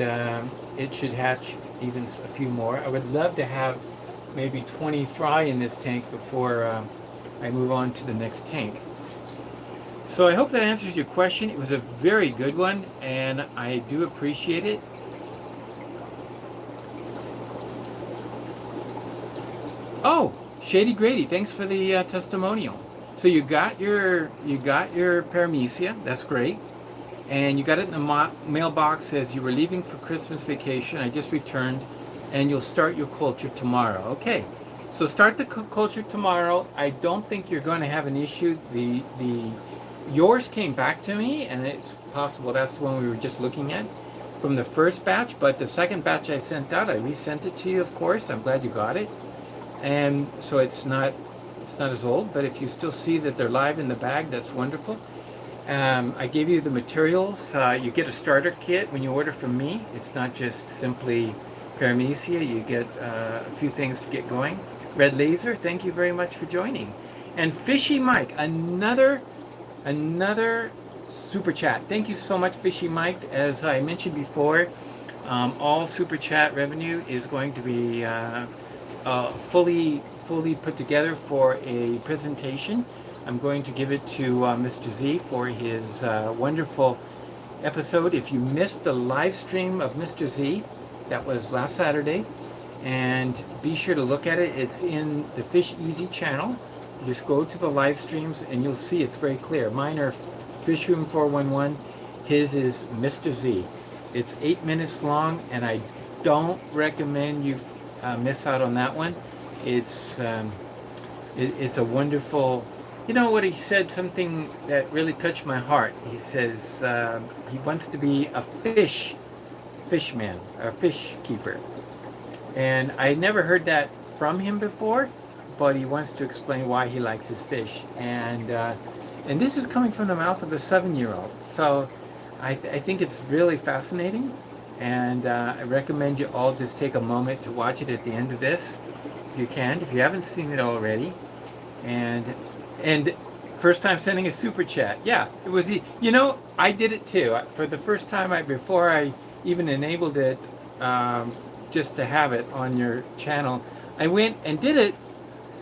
it should hatch even a few more. I would love to have maybe 20 fry in this tank before I move on to the next tank. So I hope that answers your question. It was a very good one, and I do appreciate it. Oh, Shady Grady, thanks for the testimonial. So you got your paramecia, that's great. And you got it in the mailbox as you were leaving for Christmas vacation. I just returned, and you'll start your culture tomorrow. Okay, so start the culture tomorrow. I don't think you're going to have an issue. Yours came back to me, and it's possible that's the one we were just looking at from the first batch. But the second batch I sent out, I resent it to you, of course. I'm glad you got it. And so it's not as old, but if you still see that they're live in the bag, that's wonderful. I gave you the materials. You get a starter kit when you order from me. It's not just simply paramecia. You get a few things to get going. Red Laser, thank you very much for joining. And Fishy Mike, another super chat. Thank you so much, Fishy Mike. As I mentioned before, all super chat revenue is going to be fully put together for a presentation. I'm going to give it to Mr. Z for his wonderful episode. If you missed the live stream of Mr. Z, that was last Saturday, and be sure to look at it. It's in the FishEZ channel. Just go to the live streams and you'll see it's very clear. Mine are Fishroom 411. His is Mr. Z. It's 8 minutes long, and I don't recommend you miss out on that one. It's a wonderful. You know what he said? Something that really touched my heart. He says he wants to be a fishman, a fish keeper, and I never heard that from him before. But he wants to explain why he likes his fish, and this is coming from the mouth of a 7-year-old. So I think it's really fascinating, and I recommend you all just take a moment to watch it at the end of this, if you can, if you haven't seen it already. And First time sending a super chat. Yeah, it was. You know, I did it too. For the first time, before I even enabled it, just to have it on your channel, I went and did it,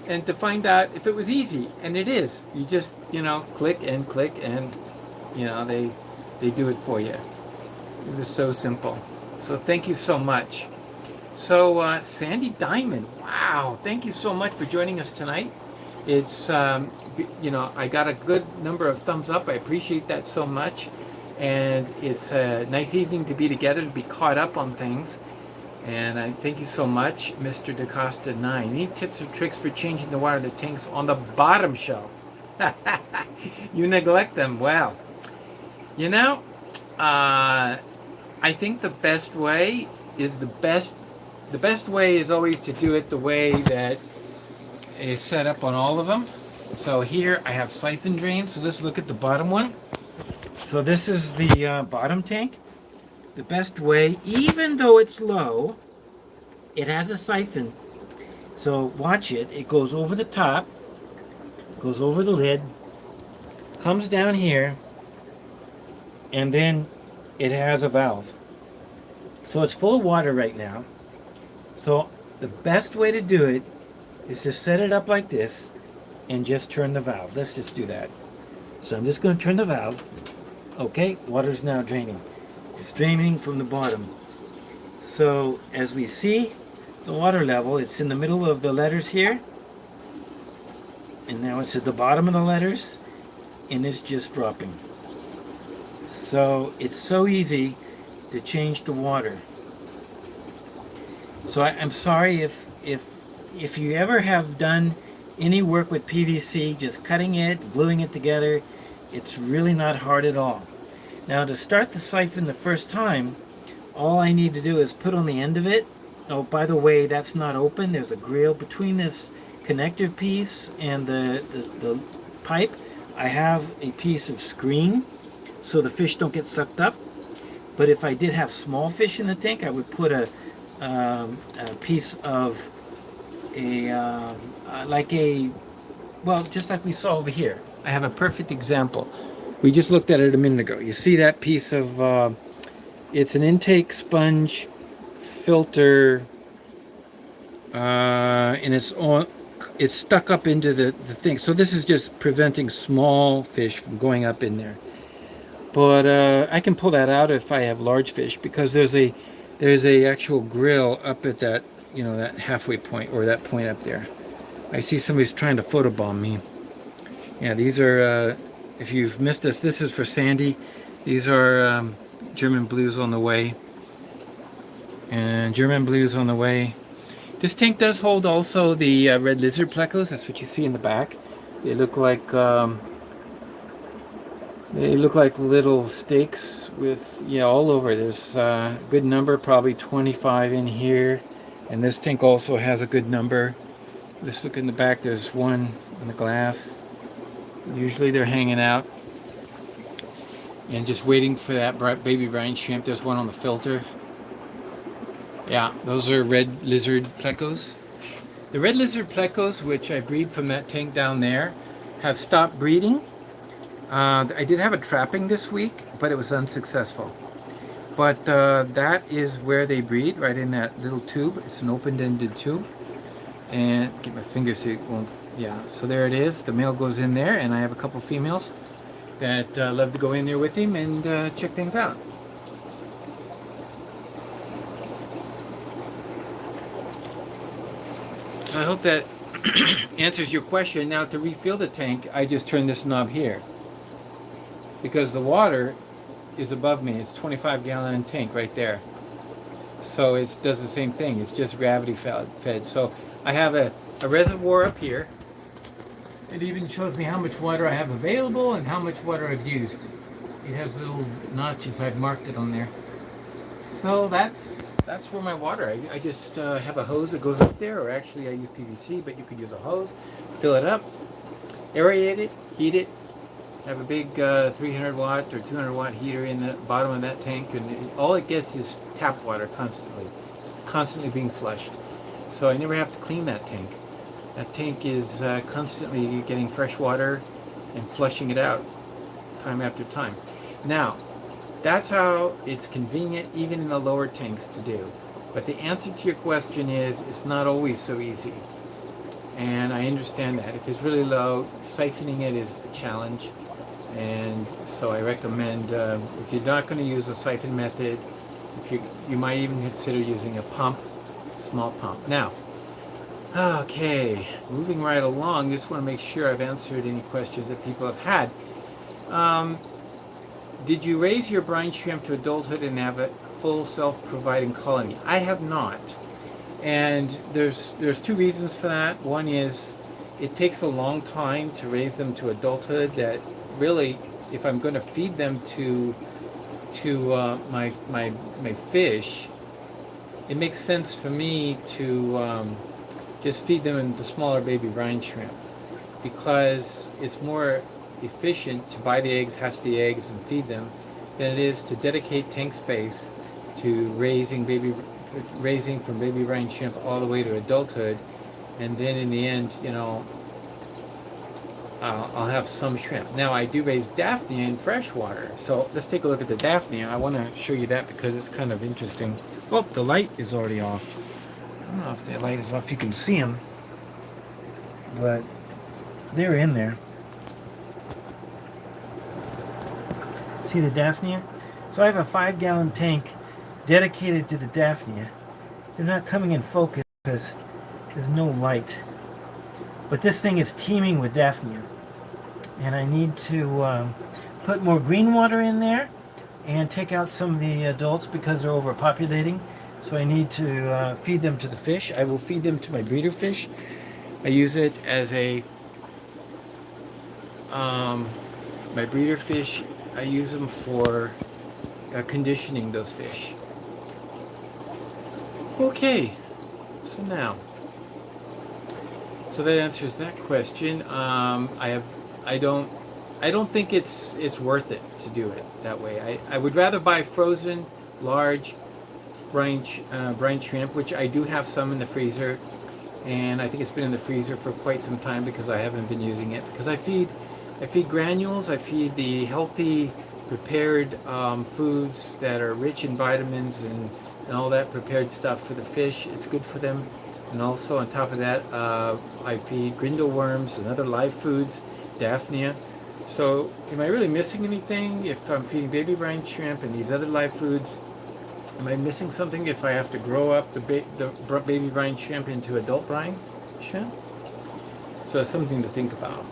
and to find out if it was easy, and it is. You just click, and they do it for you. It was so simple. So thank you so much. So Sandy Diamond, wow! Thank you so much for joining us tonight. It's I got a good number of thumbs up. I appreciate that so much, and it's a nice evening to be together, to be caught up on things. And I thank you so much, Mr. DaCosta 9. Any tips or tricks for changing the water of the tanks on the bottom shelf? You neglect them. Well, I think the best way is the best way is always to do it the way that is set up on all of them. So here I have siphon drains. So let's look at the bottom one. So this is the bottom tank. The best way, even though it's low, it has a siphon. So watch it. It goes over the top, goes over the lid, comes down here, and then it has a valve. So it's full of water right now. So the best way to do it is to set it up like this and just turn the valve. Let's just do that. So I'm just going to turn the valve. Okay, water's now draining. It's draining from the bottom. So as we see the water level, it's in the middle of the letters here. And now it's at the bottom of the letters, and it's just dropping. So it's so easy to change the water. So I'm sorry if you ever have done any work with PVC, just cutting it, gluing it together, it's really not hard at all. Now to start the siphon the first time, all I need to do is put on the end of it. Oh, by the way, that's not open. There's a grill between this connector piece and the pipe. I have a piece of screen so the fish don't get sucked up. But if I did have small fish in the tank, I would put a piece of just like we saw over here. I have a perfect example. We just looked at it a minute ago. You see that piece of, it's an intake sponge filter, and it's stuck up into the thing. So this is just preventing small fish from going up in there. But I can pull that out if I have large fish, because there's a actual grill up at that, that halfway point, or that point up there. I see somebody's trying to photobomb me. Yeah, these are, if you've missed us, this is for Sandy. These are German blues on the way. And German blues on the way. This tank does hold also the red lizard plecos. That's what you see in the back. They look like little steaks with, all over. There's a good number, probably 25 in here. And this tank also has a good number. Let's look in the back. There's one in the glass. Usually they're hanging out and just waiting for that baby brine shrimp. There's one on the filter. Yeah, those are red lizard plecos. The red lizard plecos, which I breed from that tank down there, have stopped breeding. I did have a trapping this week, but it was unsuccessful. But that is where they breed, right in that little tube. It's an open-ended tube. And get my finger so it won't. Yeah, so there it is. The male goes in there, and I have a couple females that love to go in there with him and check things out. So I hope that answers your question. Now to refill the tank, I just turn this knob here, because the water is above me. It's a 25-gallon tank right there. So it does the same thing. It's just gravity fed. So I have a reservoir up here. It even shows me how much water I have available and how much water I've used. It has little notches. I've marked it on there. So that's for my water. I just have a hose that goes up there, or actually I use PVC, but you could use a hose. Fill it up, aerate it, heat it. Have a big 300 watt or 200 watt heater in the bottom of that tank, and all it gets is tap water constantly. It's constantly being flushed. So I never have to clean that tank. That tank is constantly getting fresh water and flushing it out time after time. Now, that's how it's convenient even in the lower tanks to do. But the answer to your question is it's not always so easy. And I understand that. If it's really low, siphoning it is a challenge. And so I recommend, if you're not going to use a siphon method, you might even consider using a pump, small pump. Now, okay, moving right along, just want to make sure I've answered any questions that people have had. Did you raise your brine shrimp to adulthood and have a full self-providing colony? I have not. And there's two reasons for that. One is it takes a long time to raise them to adulthood. That really, if I'm going to feed them to my fish, it makes sense for me to just feed them in the smaller baby brine shrimp, because it's more efficient to buy the eggs, hatch the eggs, and feed them than it is to dedicate tank space to raising from baby brine shrimp all the way to adulthood, and then in the end, I'll have some shrimp. Now I do raise Daphnia in freshwater, so let's take a look at the Daphnia. I want to show you that because it's kind of interesting. Oh, the light is already off. I don't know if the light is off. You can see them, but they're in there. See the Daphnia? So I have a 5-gallon tank dedicated to the Daphnia. They're not coming in focus because there's no light. But this thing is teeming with Daphnia. And I need to put more green water in there and take out some of the adults because they're overpopulating. So I need to feed them to the fish. I will feed them to my breeder fish. I use it as my breeder fish. I use them for conditioning those fish. Okay, so that answers that question. I don't think it's worth it to do it that way. I would rather buy frozen, large brine shrimp, which I do have some in the freezer, and I think it's been in the freezer for quite some time because I haven't been using it. Because I feed granules, I feed the healthy, prepared foods that are rich in vitamins and all that prepared stuff for the fish. It's good for them. And also on top of that, I feed grindle worms and other live foods, Daphnia. So am I really missing anything if I'm feeding baby brine shrimp and these other live foods? Am I missing something if I have to grow up the baby brine shrimp into adult brine shrimp? So it's something to think about.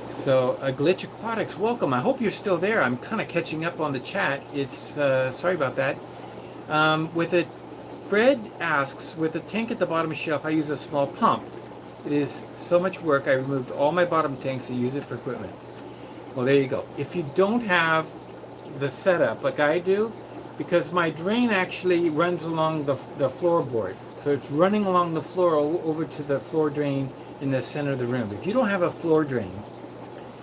So, Glitch Aquatics, welcome. I hope you're still there. I'm kind of catching up on the chat. It's sorry about that. Fred asks, with a tank at the bottom shelf, I use a small pump. It is so much work. I removed all my bottom tanks and use it for equipment. Well, there you go. If you don't have the setup like I do, because my drain actually runs along the floorboard, so it's running along the floor over to the floor drain in the center of the room. If you don't have a floor drain,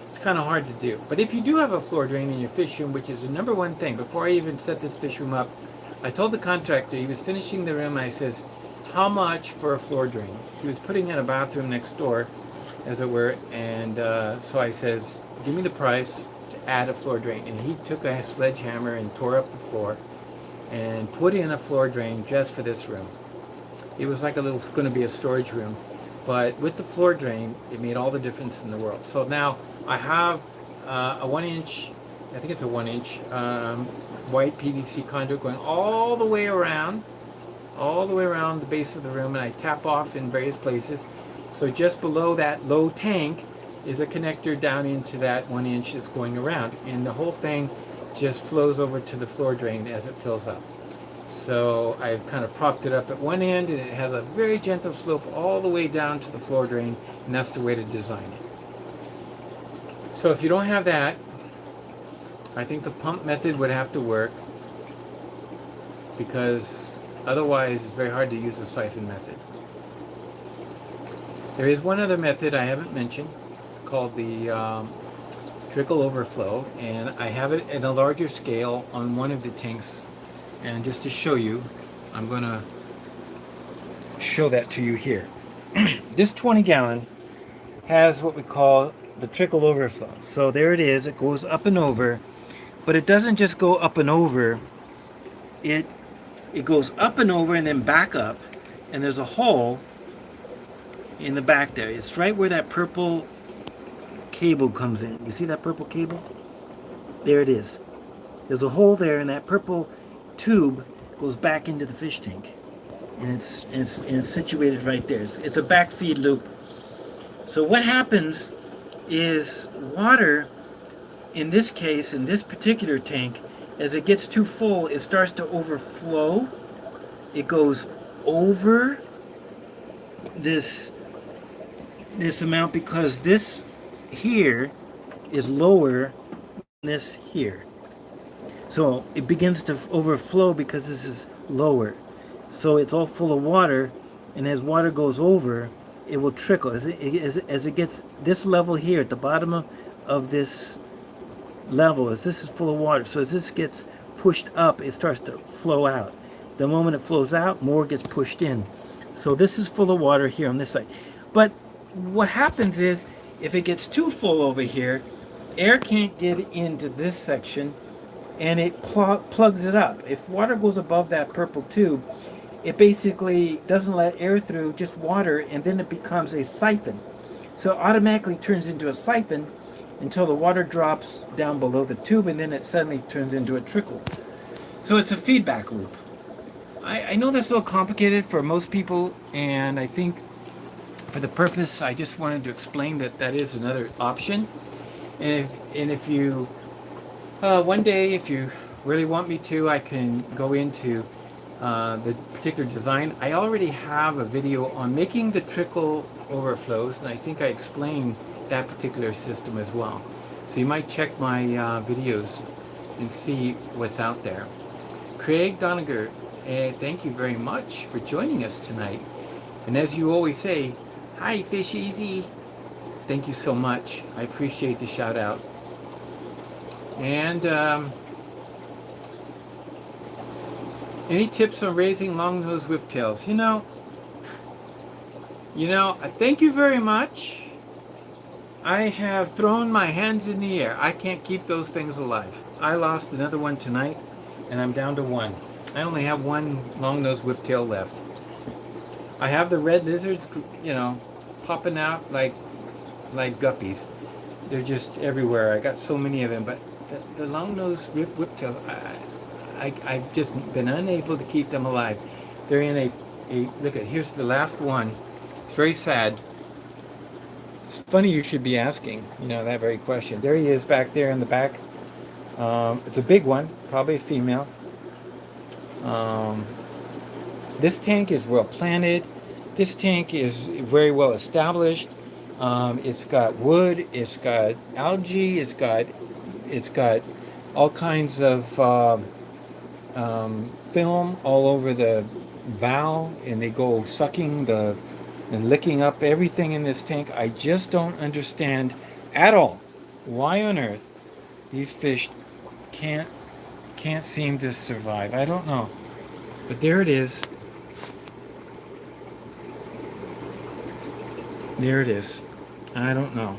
it's kind of hard to do. But if you do have a floor drain in your fish room, which is the number one thing, before I even set this fish room up, I told the contractor, he was finishing the room, I says, how much for a floor drain? He was putting in a bathroom next door, as it were, and so I says, give me the price to add a floor drain. And he took a sledgehammer and tore up the floor and put in a floor drain just for this room. It was like going to be a storage room, but with the floor drain, it made all the difference in the world. So now I have a 1-inch, I think it's a 1-inch white PVC conduit going all the way around the base of the room, and I tap off in various places. So just below that low tank is a connector down into that 1-inch that's going around, and the whole thing just flows over to the floor drain as it fills up. So I've kind of propped it up at one end, and it has a very gentle slope all the way down to the floor drain, and that's the way to design it. So if you don't have that, I think the pump method would have to work, because otherwise it's very hard to use the siphon method. There is one other method I haven't mentioned. It's called the trickle overflow, and I have it at a larger scale on one of the tanks. And just to show you, I'm going to show that to you here. This 20-gallon has what we call the trickle overflow. So there it is. It goes up and over, but it doesn't just go up and over. It it goes up and over and then back up, and there's a hole in the back there. It's right where that purple cable comes in. You see that purple cable? There it is. There's a hole there, and that purple tube goes back into the fish tank, and it's situated right there. It's a back feed loop. So what happens is water, in this case, in this particular tank, as it gets too full, it starts to overflow. It goes over this amount because this here is lower than this here. So it begins to overflow because this is lower. So it's all full of water, and as water goes over, it will trickle. As it gets this level here at the bottom of this level, as this is full of water, so as this gets pushed up, it starts to flow out. The moment it flows out, more gets pushed in. So this is full of water here on this side. But what happens is, if it gets too full over here, air can't get into this section, and it plugs it up. If water goes above that purple tube, it basically doesn't let air through, just water, and then it becomes a siphon. So it automatically turns into a siphon until the water drops down below the tube, and then it suddenly turns into a trickle. So it's a feedback loop. I know that's a little complicated for most people, and I think for the purpose, I just wanted to explain that that is another option. And if you, one day, if you really want me to, I can go into the particular design. I already have a video on making the trickle overflows, and I think I explained that particular system as well. So you might check my videos and see what's out there. Craig Doniger, thank you very much for joining us tonight. And as you always say, hi FishEZ. Thank you so much. I appreciate the shout out. And any tips on raising long-nosed whiptails? You know, thank you very much. I have thrown my hands in the air. I can't keep those things alive. I lost another one tonight, and I'm down to one. I only have one long-nosed whiptail left. I have the red lizards, you know, popping out like guppies. They're just everywhere. I got so many of them, but the long-nosed whiptails, I've just been unable to keep them alive. They're in a look at, here's the last one. It's very sad. It's funny you should be asking, you know, that very question. There he is back there in the back. It's a big one, probably a female. This tank is well planted. This tank is very well established. It's got wood, it's got algae, it's got all kinds of film all over the valve, and they go sucking and licking up everything in this tank. I just don't understand at all why on earth these fish can't seem to survive. I don't know. But there it is. There it is. I don't know.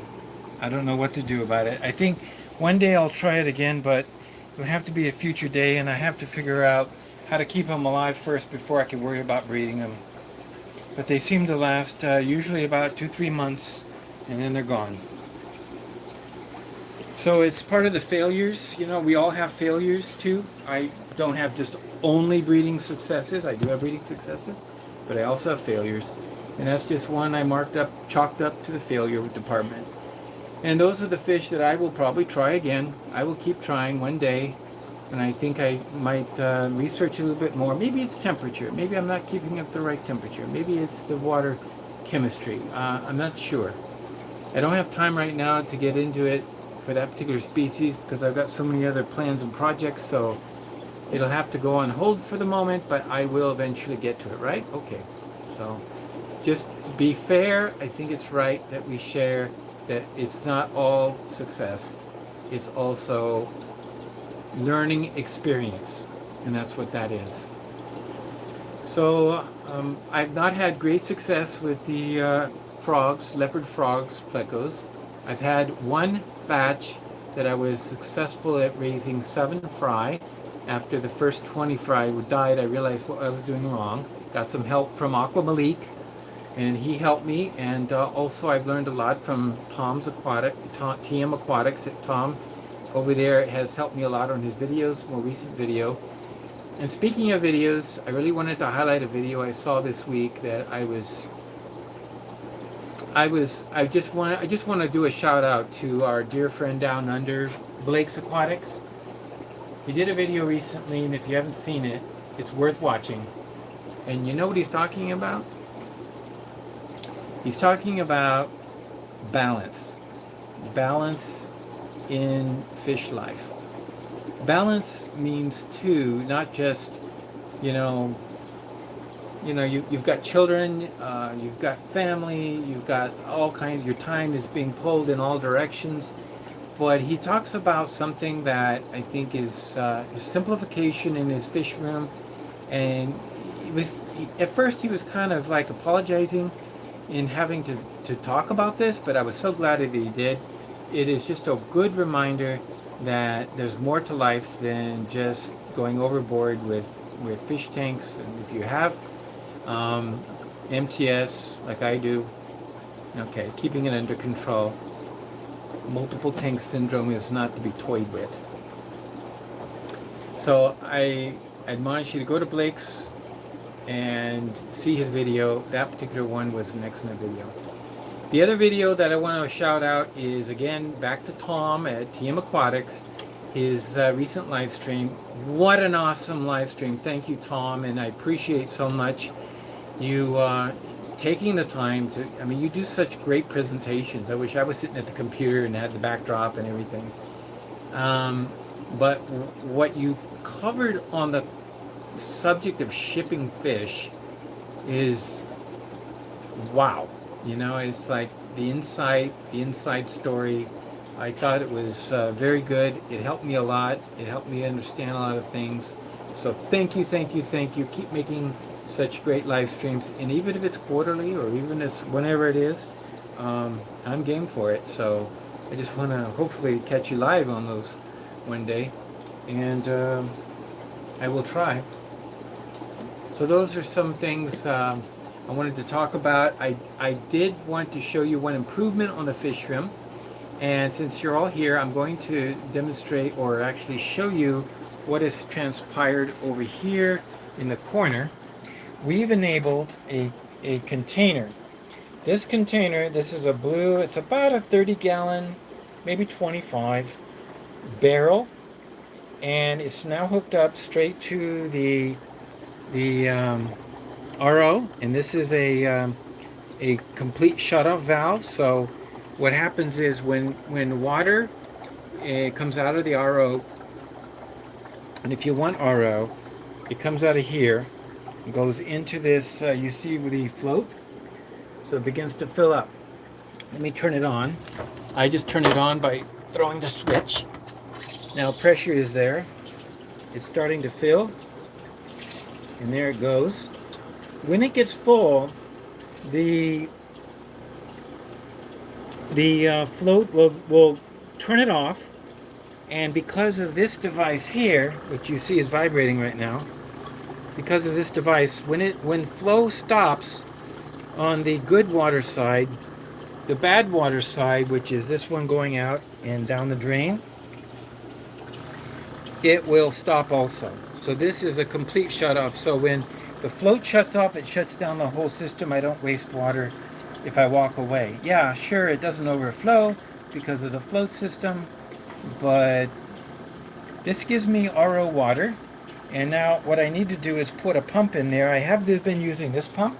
I don't know what to do about it. I think one day I'll try it again, but it would have to be a future day, and I have to figure out how to keep them alive first before I can worry about breeding them. But they seem to last usually about 2-3 months, and then they're gone. So it's part of the failures. You know, we all have failures too. I don't have just only breeding successes. I do have breeding successes, but I also have failures. And that's just one I chalked up to the failure department. And those are the fish that I will probably try again. I will keep trying one day, and I think I might research a little bit more. Maybe it's temperature. Maybe I'm not keeping up the right temperature. Maybe it's the water chemistry. I'm not sure. I don't have time right now to get into it for that particular species because I've got so many other plans and projects, so it'll have to go on hold for the moment, but I will eventually get to it, right? Okay. So just to be fair, I think it's right that we share that it's not all success. It's also learning experience, and that's what that is. So I've not had great success with the frogs, leopard frogs, plecos. I've had one batch that I was successful at raising 7 fry. After the first 20 fry died, I realized what I was doing wrong. Got some help from Aqua Malik, and he helped me. And also I've learned a lot from TM Aquatics. Tom over there has helped me a lot on his videos, more recent video. And speaking of videos, I really wanted to highlight a video I saw this week that I just want to do a shout out to our dear friend down under, Blake's Aquatics. He did a video recently, and if you haven't seen it, it's worth watching. And you know what he's talking about? He's talking about balance. Balance in fish life. Balance means too, not just, you've got children, you've got family, you've got all kinds, your time is being pulled in all directions. But he talks about something that I think is his simplification in his fish room. And at first he was kind of like apologizing in having to talk about this, but I was so glad that he did. It is just a good reminder that there's more to life than just going overboard with fish tanks. And if you have MTS like I do, okay, keeping it under control. Multiple tank syndrome is not to be toyed with. So I admonish you to go to Blake's and see his video. That particular one was an excellent video. The other video that I want to shout out is, again, back to Tom at TM Aquatics, his recent live stream. What an awesome live stream. Thank you, Tom, and I appreciate so much you taking the time to, you do such great presentations. I wish I was sitting at the computer and had the backdrop and everything. But what you covered on the subject of shipping fish is wow. It's like the inside story. I thought it was very good. It helped me a lot. It helped me understand a lot of things. So thank you. Keep making such great live streams, and even if it's quarterly or even if whenever it is, I'm game for it. So I just want to hopefully catch you live on those one day, and I will try. So those are some things I wanted to talk about. I did want to show you one improvement on the Fishroom, and since you're all here, I'm going to demonstrate or actually show you what has transpired over here in the corner. We've enabled a container. This container, this is a blue, it's about a 30-gallon, maybe 25 barrel, and it's now hooked up straight to the RO, and this is a complete shut-off valve. So what happens is when water comes out of the RO, and if you want RO, it comes out of here, goes into this, you see with the float, so it begins to fill up. Let me turn it on. I just turn it on by throwing the switch. Now pressure is there. It's starting to fill, and there it goes. When it gets full, the float will turn it off, and because of this device here, which you see is vibrating right now, because of this device, when flow stops on the good water side, the bad water side, which is this one going out and down the drain, it will stop also. So this is a complete shut off. So when the float shuts off, it shuts down the whole system. I don't waste water if I walk away. Yeah, sure, it doesn't overflow because of the float system, but this gives me RO water. And now what I need to do is put a pump in there. I have been using this pump,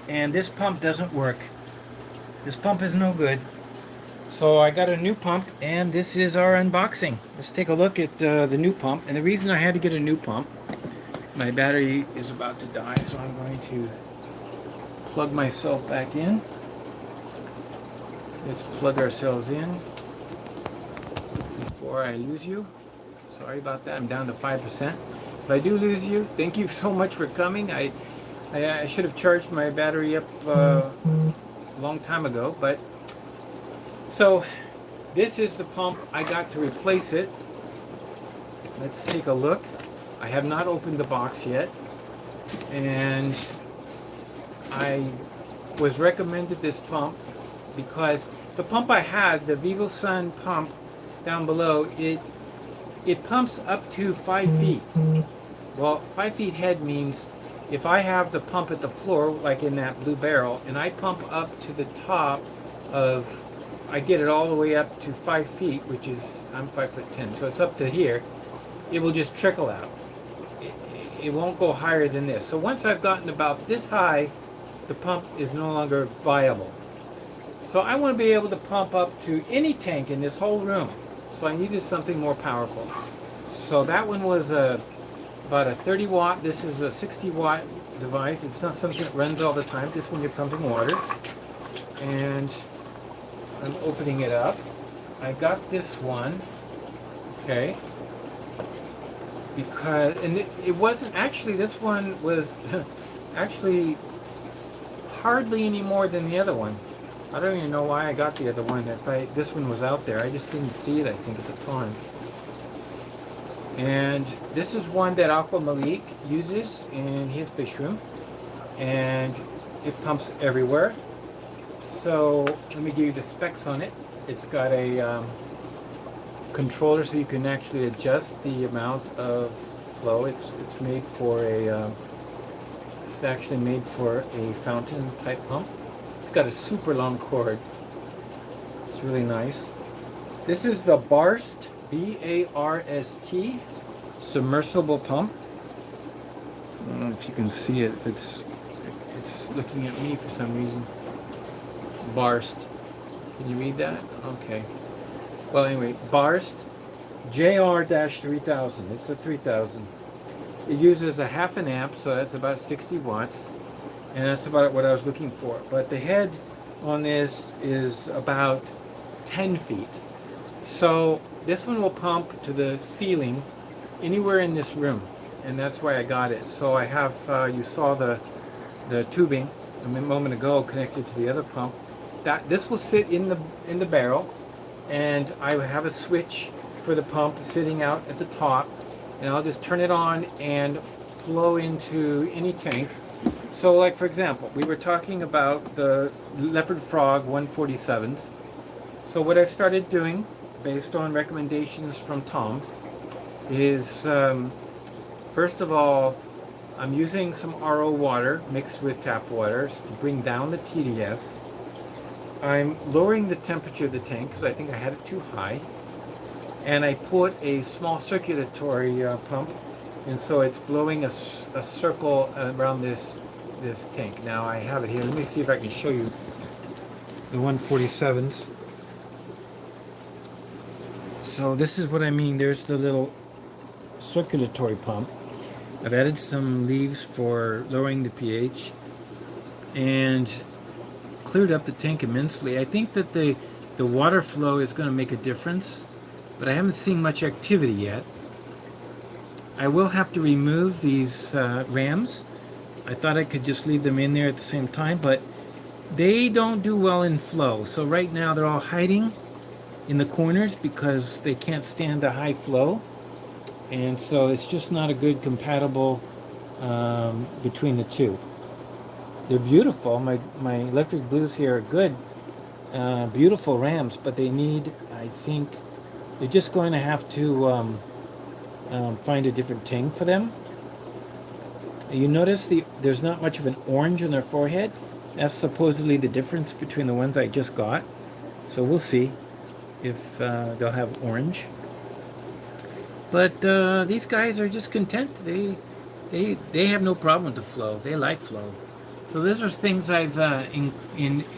and this pump doesn't work. This pump is no good. So I got a new pump, and this is our unboxing. Let's take a look at the new pump. And the reason I had to get a new pump, my battery is about to die, so I'm going to plug myself back in. Let's plug ourselves in before I lose you. Sorry about that, I'm down to 5%. If I do lose you, thank you so much for coming. I should have charged my battery up long time ago. But so this is the pump I got to replace it. Let's take a look. I have not opened the box yet, and I was recommended this pump because the pump I had, the Vivo Sun pump down below, it pumps up to 5 feet. Well, 5 feet head means if I have the pump at the floor, like in that blue barrel, and I pump up to the top of, I get it all the way up to 5 feet, which is, I'm 5'10", so it's up to here, it will just trickle out. It won't go higher than this. So once I've gotten about this high, the pump is no longer viable. So I want to be able to pump up to any tank in this whole room. So I needed something more powerful. So that one was about a 30 watt. This is a 60 watt device. It's not something that runs all the time, just when you're pumping water. And I'm opening it up. I got this one, okay, because, and it wasn't actually, this one was actually hardly any more than the other one. I don't even know why I got the other one. If this one was out there, I just didn't see it, I think, at the time. And this is one that Aqua Malik uses in his fish room, and it pumps everywhere. So let me give you the specs on it. It's got a controller, so you can actually adjust the amount of flow. It's made for a it's actually made for a fountain type pump. It's got a super long cord. It's really nice. This is the Barst, B-A-R-S-T, submersible pump. I don't know if you can see it. It's looking at me for some reason. Barst. Can you read that? Okay. Well, anyway, Barst, JR-3000. It's a 3000. It uses a half an amp, so that's about 60 watts. And that's about what I was looking for. But the head on this is about 10 feet. So this one will pump to the ceiling anywhere in this room. And that's why I got it. So I have, you saw the tubing a moment ago connected to the other pump. This will sit in the barrel. And I have a switch for the pump sitting out at the top. And I'll just turn it on and flow into any tank. So, like, for example, we were talking about the Leopard Frog 147s. So what I've started doing, based on recommendations from Tom, is first of all, I'm using some RO water mixed with tap water to bring down the TDS. I'm lowering the temperature of the tank because I think I had it too high. And I put a small circulatory pump, and so it's blowing a circle around this tank. Now I have it here. Let me see if I can show you the 147s. So this is what I mean. There's the little circulatory pump. I've added some leaves for lowering the pH and cleared up the tank immensely. I think that the water flow is going to make a difference, but I haven't seen much activity yet. I will have to remove these rams. I thought I could just leave them in there at the same time, but they don't do well in flow. So right now they're all hiding in the corners because they can't stand the high flow. And so it's just not a good compatible between the two. They're beautiful. My electric blues here are good, beautiful rams, but they need, I think, they're just going to have to find a different tank for them. You notice there's not much of an orange on their forehead. That's supposedly the difference between the ones I just got. So we'll see if they'll have orange. But these guys are just content. They have no problem with the flow. They like flow. So those are things I've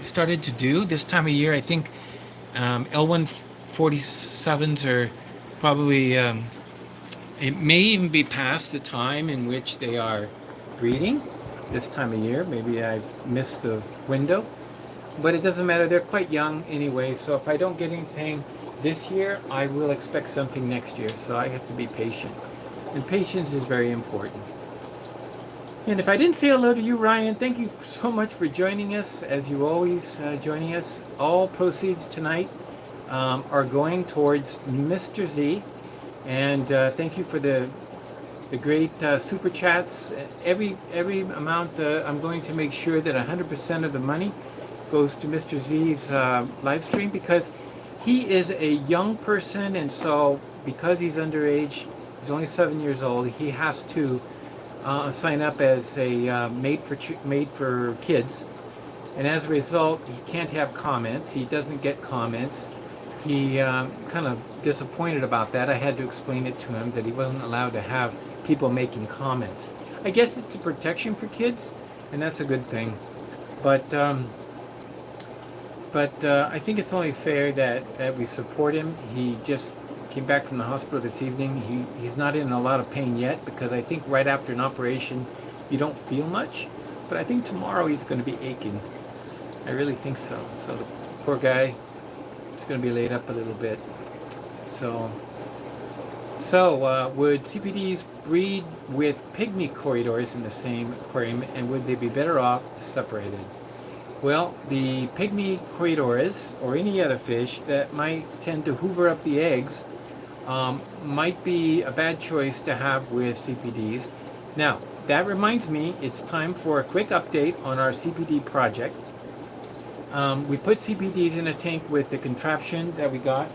started to do this time of year. I think L147s are probably, it may even be past the time in which they are breeding this time of year. Maybe I've missed the window. But it doesn't matter. They're quite young anyway. So if I don't get anything this year, I will expect something next year. So I have to be patient. And patience is very important. And if I didn't say hello to you, Ryan, thank you so much for joining us, as you always joining us. All proceeds tonight are going towards Mr. Z, and thank you for the great super chats. Every amount, I'm going to make sure that 100% of the money goes to Mr. Z's live stream, because he is a young person, and so because he's underage, he's only 7 years old, he has to sign up as a made for kids, and as a result, he can't have comments. He doesn't get comments. He kind of disappointed about that. I had to explain it to him that he wasn't allowed to have people making comments. I guess it's a protection for kids, and that's a good thing. But I think it's only fair that we support him. He just came back from the hospital this evening. He's not in a lot of pain yet, because I think right after an operation you don't feel much, but I think tomorrow he's going to be aching. I really think so. So the poor guy is going to be laid up a little bit. So would CPDs breed with pygmy corridors in the same aquarium, and would they be better off separated? Well, the pygmy corridors, or any other fish that might tend to hoover up the eggs, might be a bad choice to have with CPDs. Now, that reminds me, it's time for a quick update on our CPD project. We put CPDs in a tank with the contraption that we got.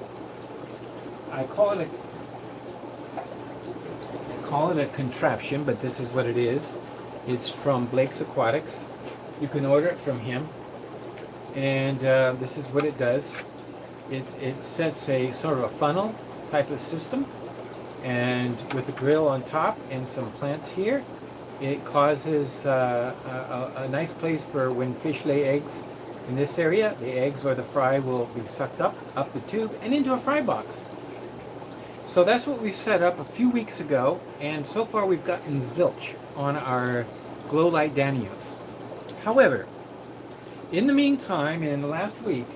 I call it a contraption, but this is what it is. It's from Blake's Aquatics. You can order it from him, and this is what it does. It sets a sort of a funnel type of system, and with a grill on top and some plants here, it causes a nice place for when fish lay eggs in this area. The eggs or the fry will be sucked up the tube and into a fry box. So that's what we set up a few weeks ago, and so far we've gotten zilch on our glow light Danios. However, in the meantime, in the last week,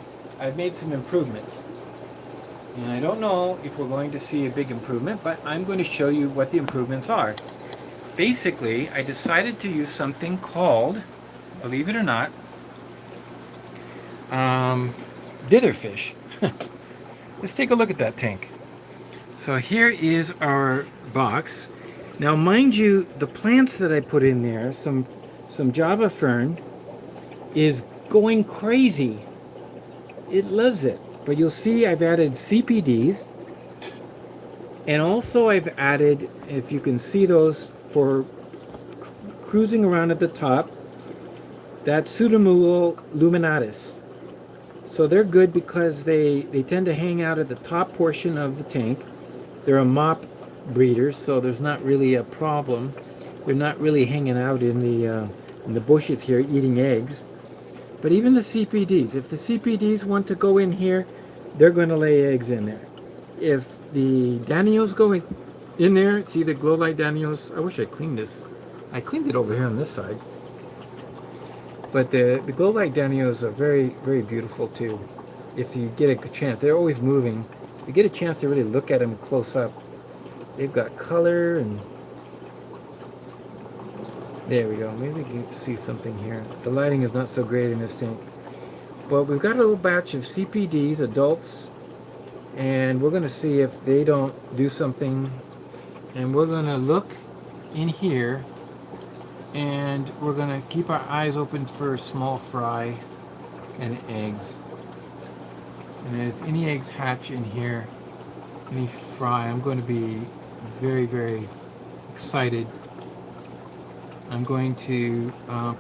I've made some improvements. And I don't know if we're going to see a big improvement, but I'm going to show you what the improvements are. Basically, I decided to use something called, believe it or not, ditherfish. Let's take a look at that tank. So here is our box. Now, mind you, the plants that I put in there, some Java fern, is going crazy. It loves it. But you'll see I've added CPDs, and also I've added, if you can see those, for cruising around at the top, that Pseudomule luminatus. So they're good because they tend to hang out at the top portion of the tank. They're a mop breeder, so there's not really a problem. They're not really hanging out in the bushes here eating eggs. But even the CPDs, if the CPDs want to go in here, they're going to lay eggs in there. If the Danios go in there, see the glow light Danios? I wish I cleaned this. I cleaned it over here on this side. But the glow light Danios are very, very beautiful too. If you get a chance, they're always moving. If you get a chance to really look at them close up, they've got color, and there we go. Maybe we can see something here. The lighting is not so great in this tank. But we've got a little batch of CPDs, adults, and we're going to see if they don't do something. And we're going to look in here, and we're going to keep our eyes open for small fry and eggs. And if any eggs hatch in here, any fry, I'm going to be very, very excited. I'm going to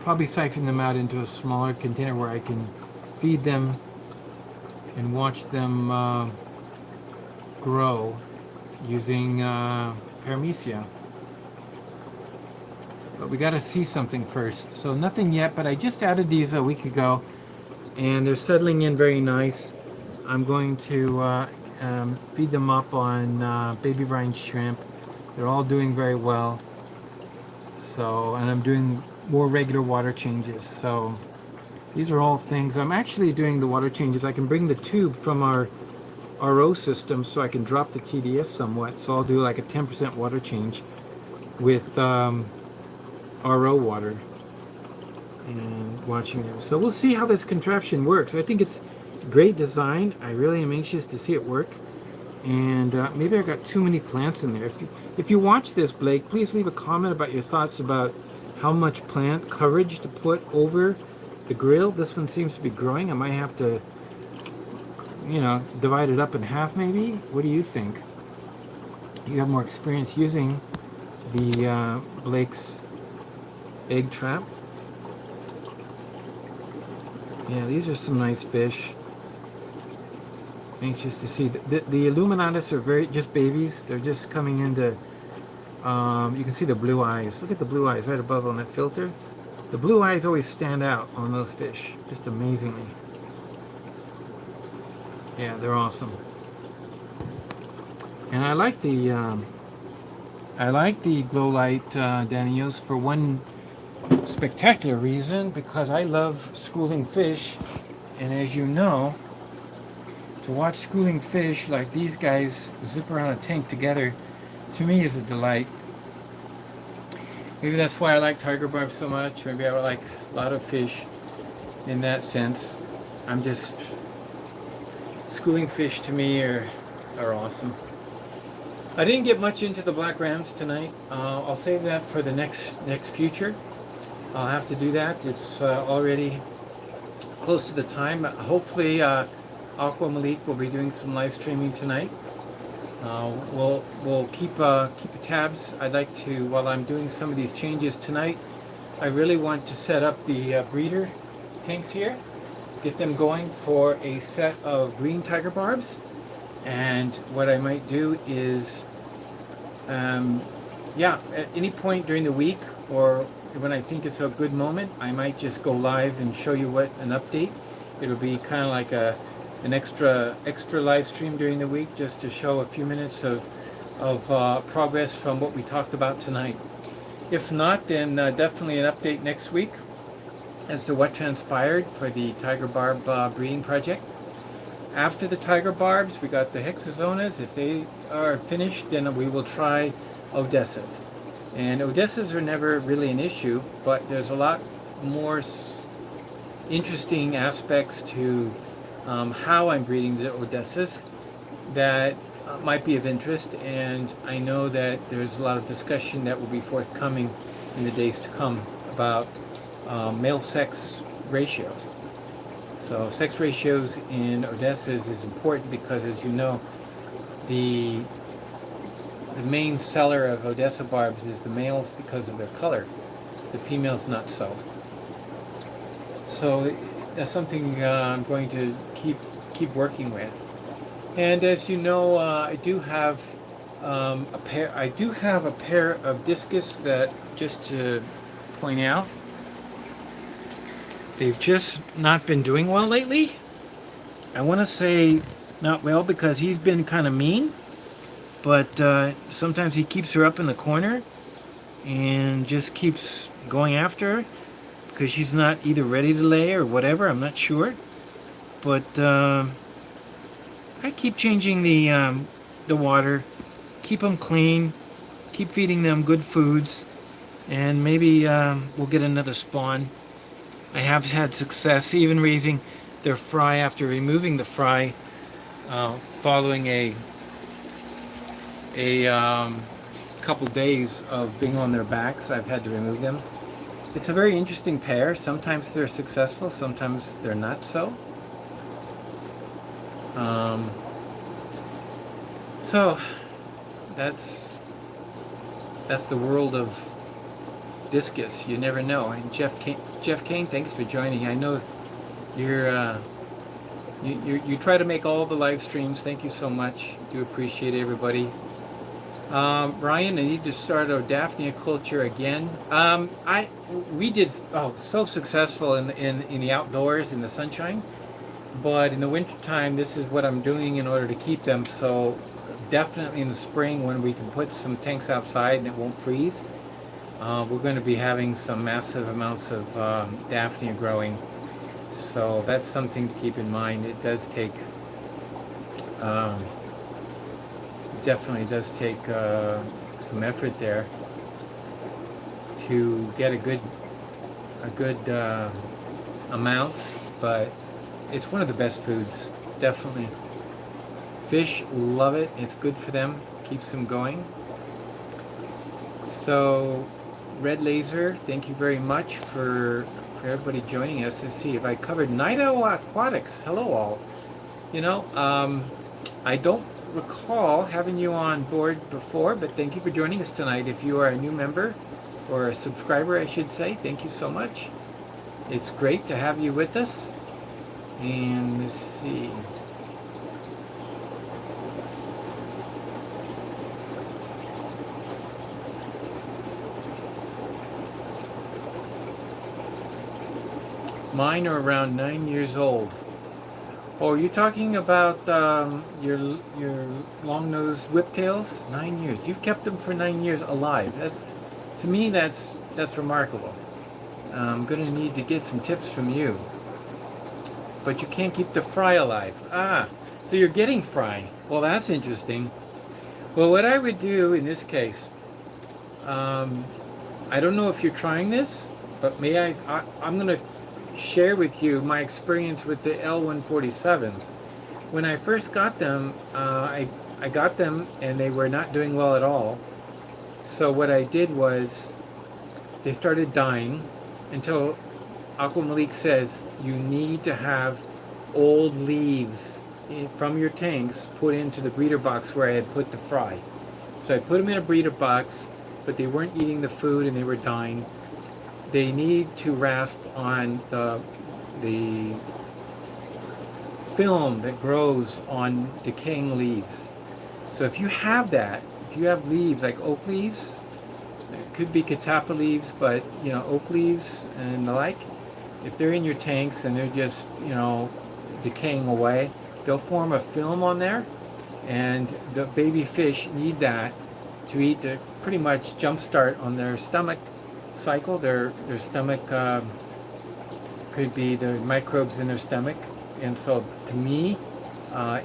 probably siphon them out into a smaller container where I can feed them and watch them grow using paramecia. But we got to see something first. So nothing yet, but I just added these a week ago, and they're settling in very nice. I'm going to feed them up on baby brine shrimp. They're all doing very well. So, and I'm doing more regular water changes. So these are all things. I'm actually doing the water changes. I can bring the tube from our RO system so I can drop the TDS somewhat. So I'll do like a 10% water change with RO water and watching them. So we'll see how this contraption works. I think it's great design. I really am anxious to see it work. And maybe I got too many plants in there. If you watch this, Blake, please leave a comment about your thoughts about how much plant coverage to put over the grill. This one seems to be growing. I might have to, you know, divide it up in half maybe. What do you think? You have more experience using the Blake's egg trap. Yeah, these are some nice fish. Anxious to see. The Illuminatus are just babies. They're just coming into, you can see the blue eyes. Look at the blue eyes right above on that filter. The blue eyes always stand out on those fish, just amazingly. Yeah, they're awesome. And I like the glow light Danios for one spectacular reason, because I love schooling fish, and as you know, to watch schooling fish like these guys zip around a tank together, to me is a delight. Maybe that's why I like tiger barb so much. Maybe I like a lot of fish in that sense. I'm just, schooling fish to me are awesome. I didn't get much into the black rams tonight. I'll save that for the next future. I'll have to do that. It's already close to the time. Hopefully Aqua Malik will be doing some live streaming tonight. We'll keep tabs. I'd like to, while I'm doing some of these changes tonight, I really want to set up the breeder tanks here, get them going for a set of green tiger barbs. And what I might do is, yeah, at any point during the week or when I think it's a good moment, I might just go live and show you an update. It'll be kind of like an extra live stream during the week, just to show a few minutes of progress from what we talked about tonight. If not, then definitely an update next week as to what transpired for the tiger barb breeding project. After the tiger barbs, we got the hexazonas. If they are finished, then we will try Odessas. And Odessas are never really an issue, but there's a lot more interesting aspects to how I'm breeding the Odessas that might be of interest, and I know that there's a lot of discussion that will be forthcoming in the days to come about male-sex ratios. So sex ratios in Odessas is important because, as you know, the main seller of Odessa barbs is the males because of their color. The females not so. So that's something I'm going to keep working with. And as you know, I do have a pair. I do have a pair of discus that, just to point out, they've just not been doing well lately. I want to say not well because he's been kind of mean, but sometimes he keeps her up in the corner and just keeps going after her because she's not either ready to lay or whatever. I'm not sure, but I keep changing the water, keep them clean, keep feeding them good foods, and maybe we'll get another spawn. I have had success even raising their fry after removing the fry following a couple days of being on their backs. I've had to remove them. It's a very interesting pair. Sometimes they're successful, sometimes they're not so. So that's the world of discus. You never know. And Jeff Kane, thanks for joining. I know you try to make all the live streams. Thank you so much. Do appreciate everybody. Brian, I need to start a Daphnia culture again. We did so successful in the outdoors in the sunshine, but in the wintertime, this is what I'm doing in order to keep them. So definitely in the spring, when we can put some tanks outside and it won't freeze, we're going to be having some massive amounts of Daphnia growing. So that's something to keep in mind. It does take, definitely does take some effort there to get a good amount, but it's one of the best foods, definitely. Fish love it. It's good for them, keeps them going. So, Red Laser, thank you very much for everybody joining us. Let's see if I covered Nido Aquatics. Hello all. You know, I don't recall having you on board before, but thank you for joining us tonight. If you are a new member, or a subscriber I should say, thank you so much. It's great to have you with us. And let's see. Mine are around 9 years old. Oh, you're talking about your long-nosed whiptails? 9 years. You've kept them for 9 years alive. To me, that's remarkable. I'm going to need to get some tips from you. But you can't keep the fry alive. Ah, so you're getting fry. Well, that's interesting. Well, what I would do in this case, I don't know if you're trying this, but I'm going to share with you my experience with the L147s. When I first got them, I got them and they were not doing well at all. So what I did was, they started dying until Aqua Malik says you need to have old leaves from your tanks put into the breeder box where I had put the fry. So I put them in a breeder box, but they weren't eating the food and they were dying. They need to rasp on the film that grows on decaying leaves. So if you have that, if you have leaves like oak leaves, it could be catappa leaves, but you know, oak leaves and the like, if they're in your tanks and they're just, you know, decaying away, they'll form a film on there, and the baby fish need that to eat, to pretty much jumpstart on their stomach cycle. Their stomach could be the microbes in their stomach. And so to me,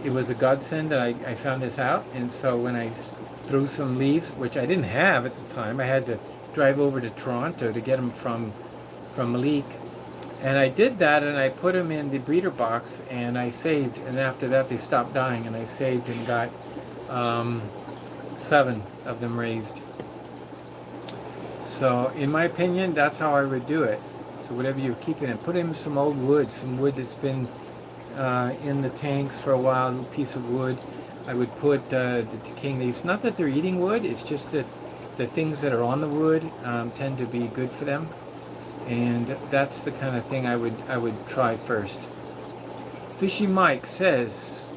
it was a godsend that I found this out. And so when I threw some leaves, which I didn't have at the time, I had to drive over to Toronto to get them from Malik. And I did that, and I put them in the breeder box, and I saved. And after that, they stopped dying, and I saved and got 7 of them raised. So in my opinion, that's how I would do it. So whatever you're keeping it, put in some old wood, some wood that's been in the tanks for a while, a little piece of wood. I would put the decaying leaves. Not that they're eating wood, it's just that the things that are on the wood tend to be good for them. And that's the kind of thing I would try first. Fishy Mike says,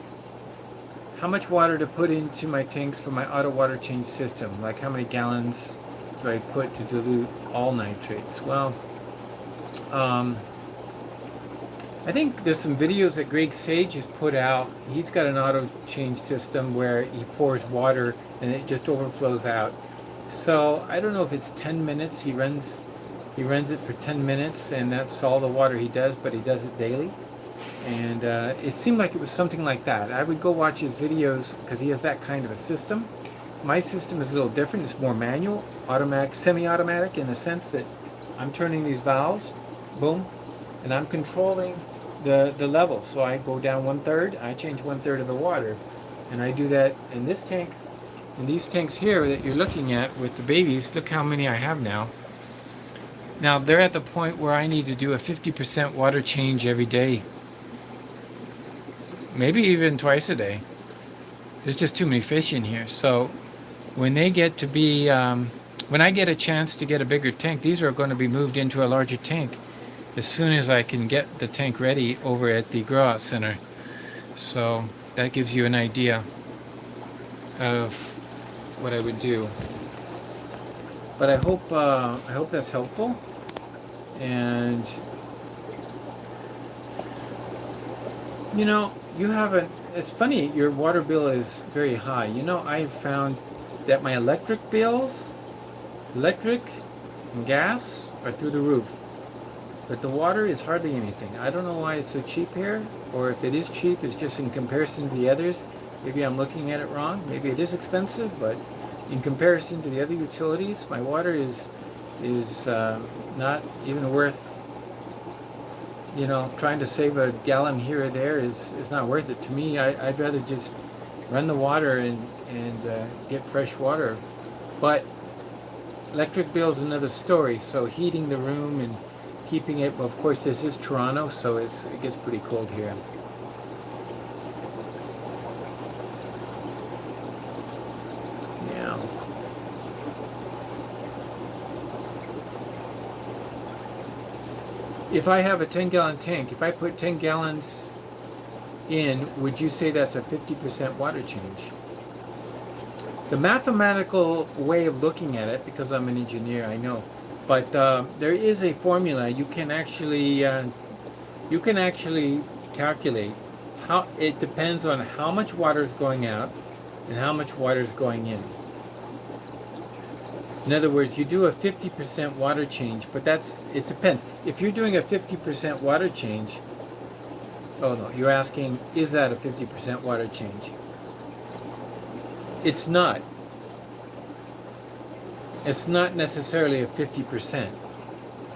how much water to put into my tanks for my auto water change system? Like how many gallons do I put to dilute all nitrates? Well, I think there's some videos that Greg Sage has put out. He's got an auto change system where he pours water and it just overflows out. So I don't know if it's 10 minutes. He runs it for 10 minutes and that's all the water he does, but he does it daily. And it seemed like it was something like that. I would go watch his videos because he has that kind of a system. My system is a little different. It's more manual, automatic, semi-automatic in the sense that I'm turning these valves, boom, and I'm controlling the level. So I go down 1/3, I change 1/3 of the water. And I do that in this tank. In these tanks here that you're looking at with the babies, look how many I have now. Now they're at the point where I need to do a 50% water change every day. Maybe even twice a day. There's just too many fish in here. So when they get to be, when I get a chance to get a bigger tank, these are going to be moved into a larger tank as soon as I can get the tank ready over at the grow out center. So that gives you an idea of what I would do. But I hope that's helpful. And you know, you haven't, it's funny, your water bill is very high. You know, I've found that my electric bills, electric and gas, are through the roof. But the water is hardly anything. I don't know why it's so cheap here, or if it is cheap, it's just in comparison to the others. Maybe I'm looking at it wrong. Maybe it is expensive, but in comparison to the other utilities, my water is is not even worth, trying to save a gallon here or there is not worth it. To me, I'd rather just run the water and get fresh water. But electric bill is another story. So heating the room and keeping it, well, of course this is Toronto, so it gets pretty cold here. Now, if I have a 10-gallon tank, if I put 10 gallons in, would you say that's a 50% water change? The mathematical way of looking at it, because I'm an engineer, I know, but there is a formula. You can actually calculate how it depends on how much water is going out and how much water is going in. In other words, you do a 50% water change, but it depends. If you're doing a 50% water change, oh no, you're asking, is that a 50% water change? It's not. It's not necessarily a 50%.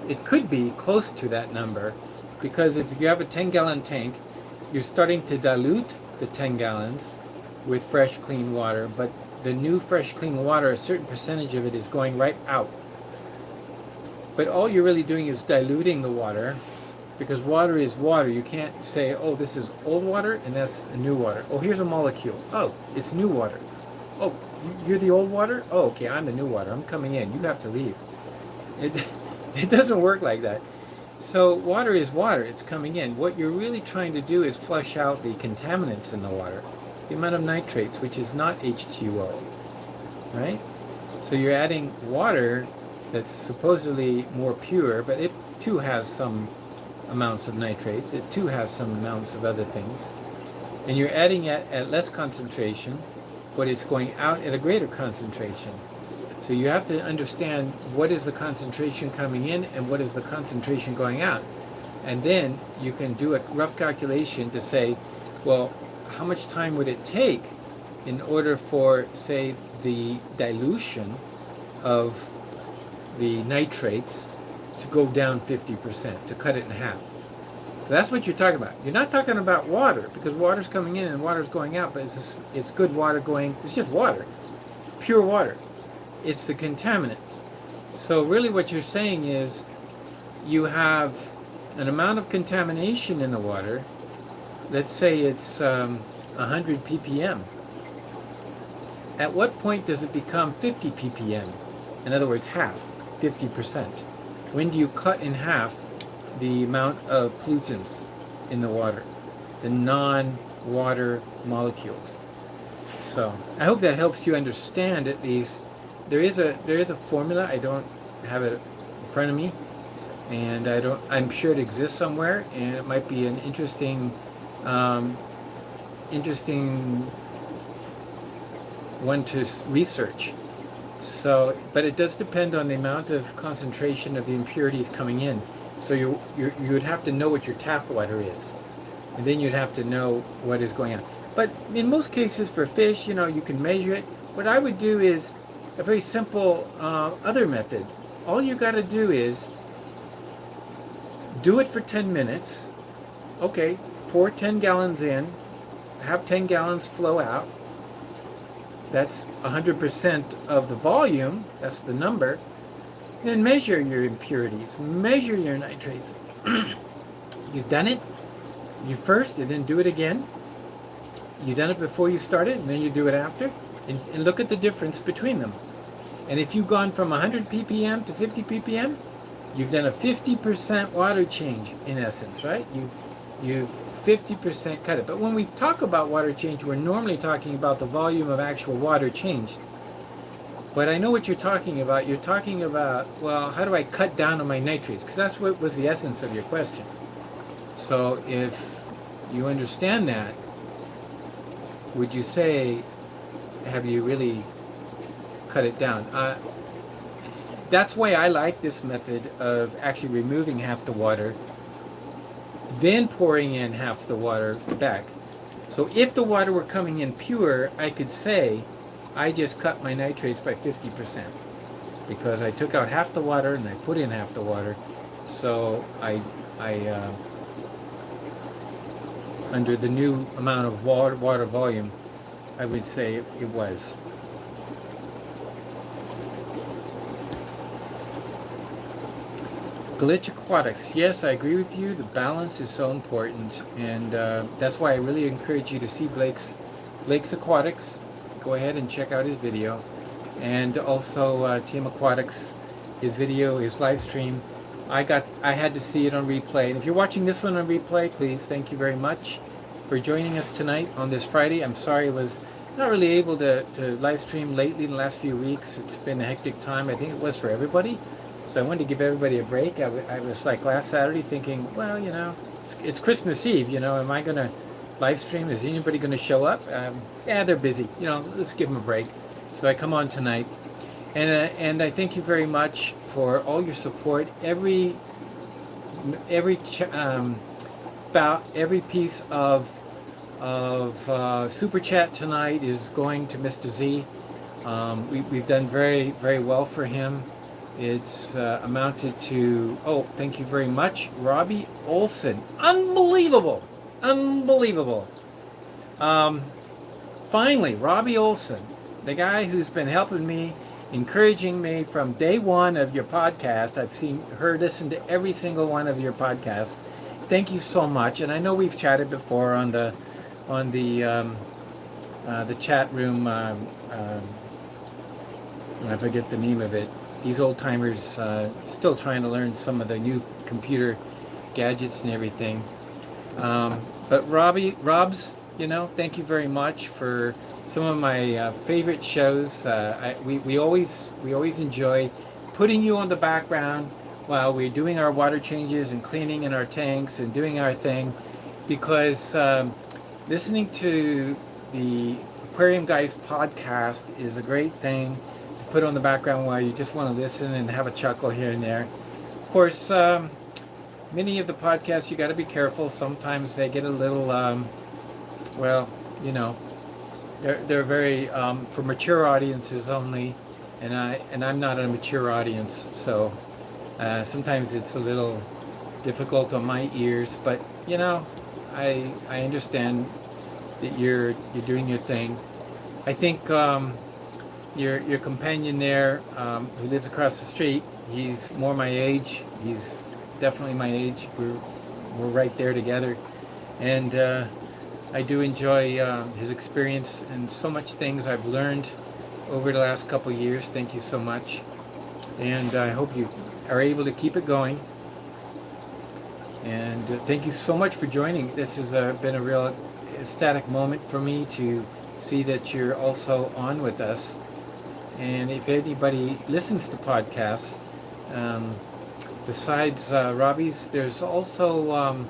It could be close to that number, because if you have a 10-gallon tank, you're starting to dilute the 10 gallons with fresh, clean water, but the new fresh, clean water, a certain percentage of it is going right out. But all you're really doing is diluting the water, because water is water. You can't say, oh, this is old water and that's new water. Oh, here's a molecule. Oh, it's new water. Oh, you're the old water? Oh, okay, I'm the new water. I'm coming in. You have to leave. It doesn't work like that. So water is water. It's coming in. What you're really trying to do is flush out the contaminants in the water. The amount of nitrates, which is not H2O, right? So you're adding water that's supposedly more pure, but it too has some amounts of nitrates. It too has some amounts of other things. And you're adding it at less concentration, but it's going out at a greater concentration. So you have to understand what is the concentration coming in and what is the concentration going out. And then you can do a rough calculation to say, well, how much time would it take in order for, say, the dilution of the nitrates to go down 50%, to cut it in half. So that's what you're talking about. You're not talking about water, because water's coming in and water's going out, but it's good water going, it's just water, pure water. It's the contaminants. So really what you're saying is you have an amount of contamination in the water. Let's say it's 100 ppm. At what point does it become 50 ppm? In other words, half, 50%. When do you cut in half the amount of pollutants in the water, the non-water molecules? So I hope that helps you understand at least. There is a formula. I don't have it in front of me, and I'm sure it exists somewhere, and it might be an interesting one to research. So, but it does depend on the amount of concentration of the impurities coming in. So you would have to know what your tap water is, and then you'd have to know what is going on. But in most cases for fish, you can measure it. What I would do is a very simple other method. All you got to do is do it for 10 minutes. Okay, pour 10 gallons in, have 10 gallons flow out. That's 100% of the volume. That's the number. Then measure your impurities, measure your nitrates. You've done it, you first, and then do it again. You've done it before you started, and then you do it after, and look at the difference between them. And if you've gone from 100 ppm to 50 ppm, you've done a 50% water change in essence, right? You've 50% cut it. But when we talk about water change, we're normally talking about the volume of actual water changed. But I know what you're talking about. You're talking about, well, how do I cut down on my nitrates? Because that's what was the essence of your question. So if you understand that, would you say, have you really cut it down? That's why I like this method of actually removing half the water, then pouring in half the water back. So if the water were coming in pure, I could say, I just cut my nitrates by 50%. because I took out half the water and I put in half the water. So I under the new amount of water volume, I would say it was. Glitch Aquatics. Yes, I agree with you. The balance is so important, and that's why I really encourage you to see Blake's Aquatics. Go ahead and check out his video, and also Team Aquatics, his video, his live stream. I had to see it on replay. And if you're watching this one on replay, please, thank you very much for joining us tonight on this Friday. I'm sorry I was not really able to live stream lately in the last few weeks. It's been a hectic time. I think it was for everybody. So I wanted to give everybody a break. I was like last Saturday thinking, well, it's Christmas Eve, am I going to live stream? Is anybody going to show up? Yeah, they're busy. Let's give them a break. So I come on tonight. And I thank you very much for all your support. Every piece of super chat tonight is going to Mr. Z. We've done very, very well for him. It's amounted to, thank you very much, Robbie Olson. Unbelievable. Finally, Robbie Olson, the guy who's been helping me, encouraging me from day one of your podcast. I've listened to every single one of your podcasts. Thank you so much. And I know we've chatted before on the chat room. I forget the name of it. These old timers still trying to learn some of the new computer gadgets and everything. But Rob's, thank you very much for some of my favorite shows. We always enjoy putting you on the background while we're doing our water changes and cleaning in our tanks and doing our thing, because listening to the Aquarium Guys podcast is a great thing to put on the background while you just want to listen and have a chuckle here and there. Of course, many of the podcasts you got to be careful. Sometimes they get a little, they're very for mature audiences only, and I'm not a mature audience, so sometimes it's a little difficult on my ears. But I understand that you're doing your thing. I think your companion there, who lives across the street, he's more my age. He's definitely my age. We're right there together, and I do enjoy his experience and so much things I've learned over the last couple of years. Thank you so much, and I hope you are able to keep it going. And thank you so much for joining. This has been a real ecstatic moment for me to see that you're also on with us. And if anybody listens to podcasts, besides Robbie's, there's also,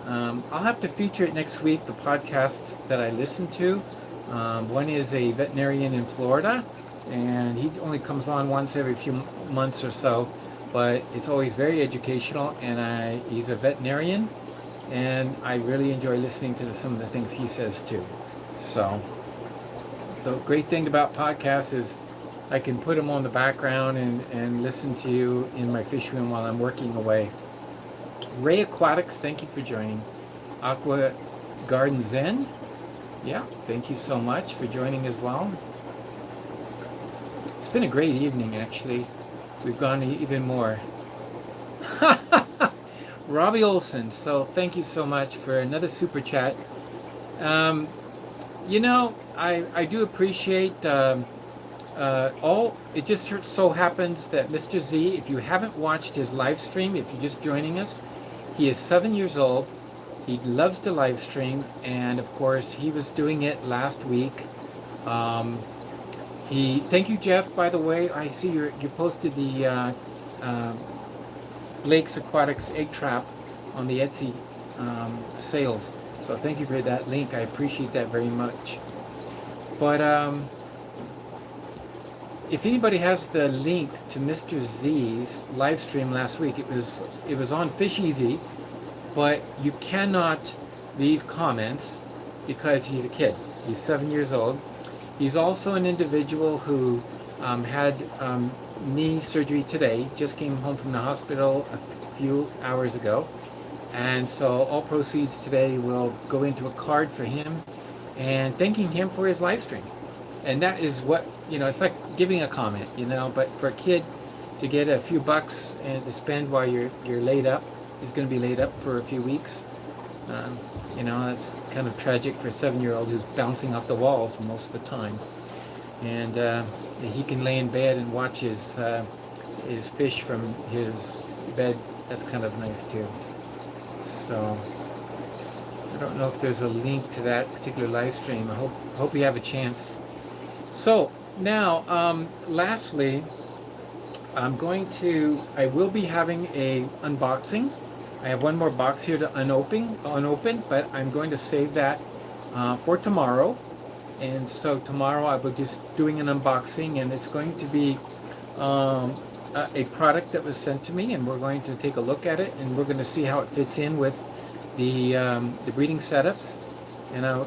I'll have to feature it next week, the podcasts that I listen to. One is a veterinarian in Florida, and he only comes on once every few months or so, but it's always very educational, and he's a veterinarian, and I really enjoy listening to some of the things he says too. So the great thing about podcasts is I can put them on the background and listen to you in my fish room while I'm working away. Ray Aquatics, thank you for joining. Aqua Garden Zen, yeah, thank you so much for joining as well. It's been a great evening, actually. We've gone even more. Robbie Olson, so thank you so much for another super chat. I do appreciate it just so happens that Mr. Z, if you haven't watched his live stream, if you're just joining us, he is 7 years old. He loves to live stream, and of course he was doing it last week. Thank you, Jeff, by the way. I see you posted the Blake's Aquatics egg trap on the Etsy sales. So thank you for that link. I appreciate that very much. But if anybody has the link to Mr. Z's live stream last week, it was on FishEZ, but you cannot leave comments because he's a kid. He's 7 years old. He's also an individual who had knee surgery today. Just came home from the hospital a few hours ago. And so all proceeds today will go into a card for him and thanking him for his live stream. And that is what, it's like giving a comment, but for a kid to get a few bucks and to spend while you're laid up, he's going to be laid up for a few weeks. Um, that's kind of tragic for a 7-year-old who's bouncing off the walls most of the time. And he can lay in bed and watch his fish from his bed. That's kind of nice too. So I don't know if there's a link to that particular live stream. I hope you have a chance. So now, lastly, I will be having a unboxing. I have one more box here to unopen, but I'm going to save that for tomorrow. And so tomorrow I will just doing an unboxing, and it's going to be a product that was sent to me, and we're going to take a look at it, and we're going to see how it fits in with the breeding setups. And I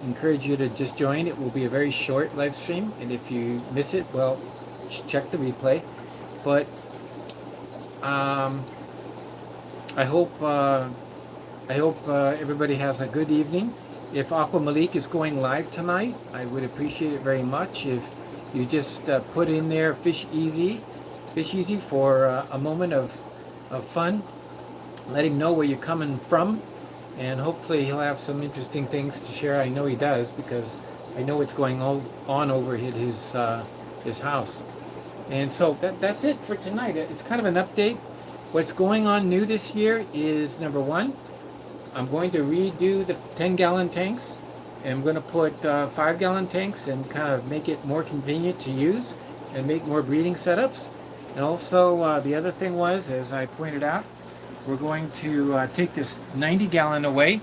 encourage you to just join. It will be a very short live stream, and if you miss it, well, check the replay. But I hope everybody has a good evening. If Aqua Malik is going live tonight, I would appreciate it very much if you just put in there FishEZ for a moment of fun. Let him know where you're coming from, and hopefully he'll have some interesting things to share. I know he does, because I know what's going on over at his house. And so that's it for tonight. It's kind of an update. What's going on new this year is, number one, I'm going to redo the 10-gallon tanks, and I'm going to put 5-gallon tanks and kind of make it more convenient to use and make more breeding setups. And also the other thing was, as I pointed out, we're going to take this 90-gallon away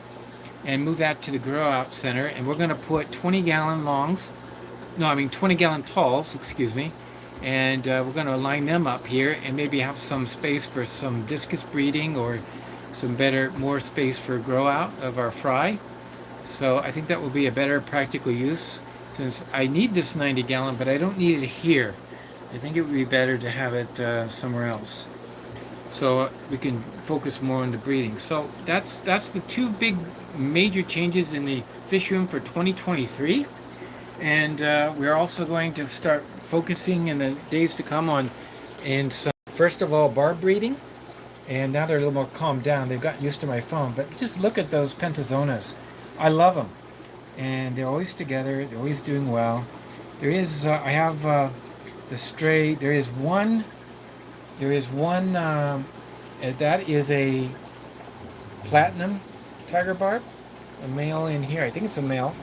and move that to the grow out center, and we're going to put 20-gallon talls, excuse me, and we're going to line them up here and maybe have some space for some discus breeding or some more space for grow out of our fry. So I think that will be a better practical use, since I need this 90-gallon, but I don't need it here. I think it would be better to have it somewhere else, so we can focus more on the breeding. So that's the two big major changes in the fish room for 2023. And we're also going to start focusing in the days to come on some, first of all, barb breeding. And now they're a little more calmed down. They've gotten used to my phone. But just look at those pentazonas. I love them. And they're always together. They're always doing well. There is, I have the stray. There is one, that is a platinum tiger barb. A male in here. I think it's a male.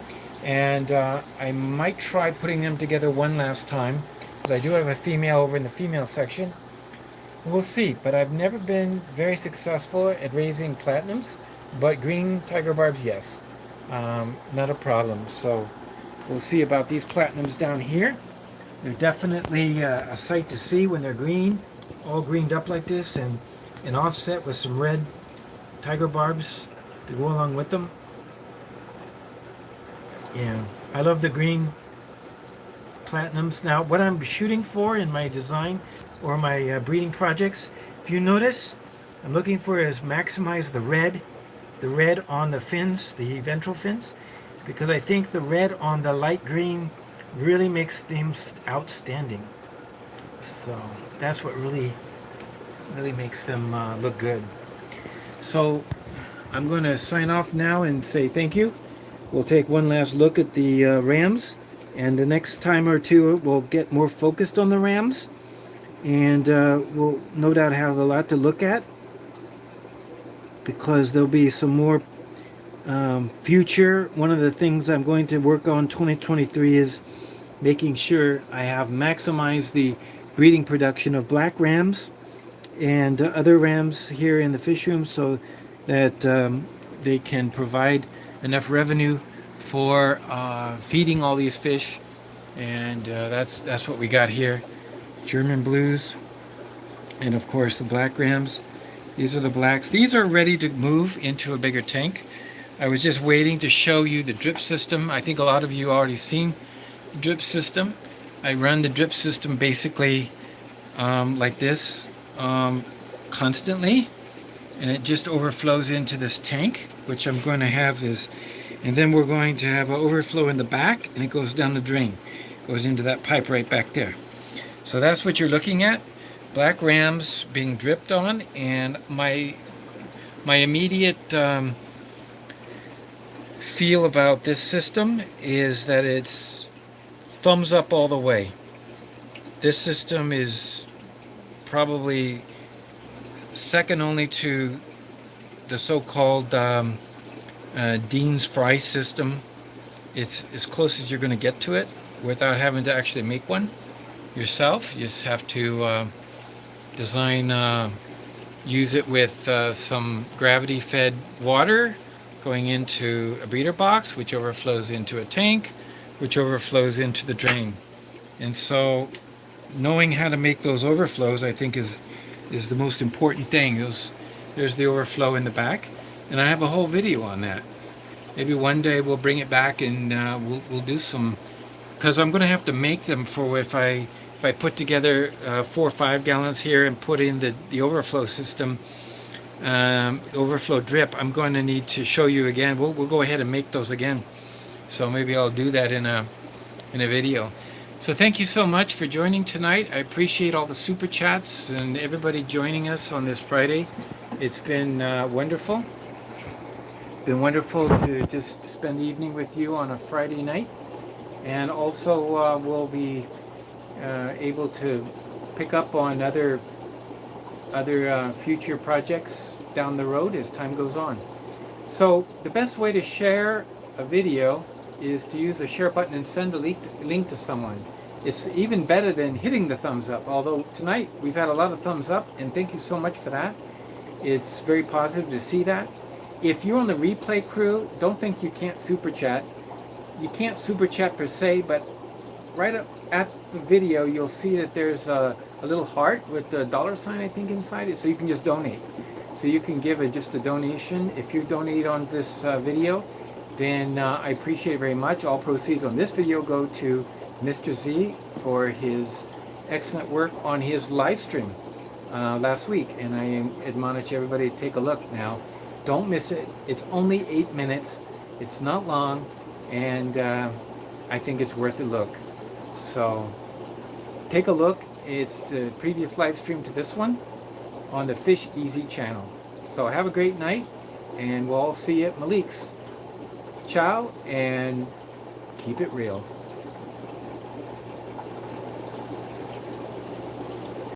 And I might try putting them together one last time, because I do have a female over in the female section. We'll see, but I've never been very successful at raising platinums, but green tiger barbs, yes, not a problem. So we'll see about these platinums down here. They're definitely a sight to see when they're green, all greened up like this, and offset with some red tiger barbs to go along with them. Yeah, I love the green platinums. Now, what I'm shooting for in my design or my breeding projects, if you notice, I'm looking for is maximize the red on the fins, the ventral fins, because I think the red on the light green really makes them outstanding. So that's what really makes them look good. So I'm going to sign off now and say thank you. We'll take one last look at the rams, and the next time or two we'll get more focused on the rams, and we'll no doubt have a lot to look at, because there'll be some more future. One of the things I'm going to work on 2023 is making sure I have maximized the breeding production of black rams and other rams here in the fish room, so that they can provide enough revenue for feeding all these fish. And that's what we got here. German blues, and of course the black rams. These are the blacks. These are ready to move into a bigger tank. I was just waiting to show you the drip system. I think a lot of you already seen the drip system. I run the drip system basically like this constantly, and it just overflows into this tank, which I'm going to have is, and then we're going to have an overflow in the back, and it goes down the drain, goes into that pipe right back there. So that's what you're looking at, black rams being dripped on, and my immediate feel about this system is that it's thumbs up all the way. This system is probably second only to the so-called Dean's fry system. It's as close as you're going to get to it without having to actually make one yourself. You just have to design, use it with some gravity-fed water going into a breeder box, which overflows into a tank, which overflows into the drain. And so knowing how to make those overflows, I think, is the most important thing. There's the overflow in the back, and I have a whole video on that. Maybe one day we'll bring it back and we'll do some, because I'm going to have to make them for if I put together 4 or 5 gallons here and put in the overflow system, overflow drip. I'm going to need to show you again. We'll go ahead and make those again. So maybe I'll do that in a video. So thank you so much for joining tonight. I appreciate all the super chats and everybody joining us on this Friday. It's been wonderful. Been wonderful to just spend the evening with you on a Friday night. And also we'll be able to pick up on other future projects down the road as time goes on. So the best way to share a video is to use the share button and send a link to someone. It's even better than hitting the thumbs up, although tonight we've had a lot of thumbs up, and thank you so much for that. It's very positive to see that. If you're on the replay crew, don't think you can't super chat. You can't super chat per se, but right up at the video you'll see that there's a little heart with the $sign, I think, inside it, so you can just donate. So you can give just a donation. If you donate on this video, then I appreciate it very much. All proceeds on this video go to Mr. Z for his excellent work on his live stream last week, and I admonish everybody to take a look now. Don't miss it. It's only 8 minutes. It's not long, and I think it's worth a look. So take a look. It's the previous live stream to this one on the FishEZ channel. So have a great night, and we'll all see you at Malik's. Ciao, and keep it real.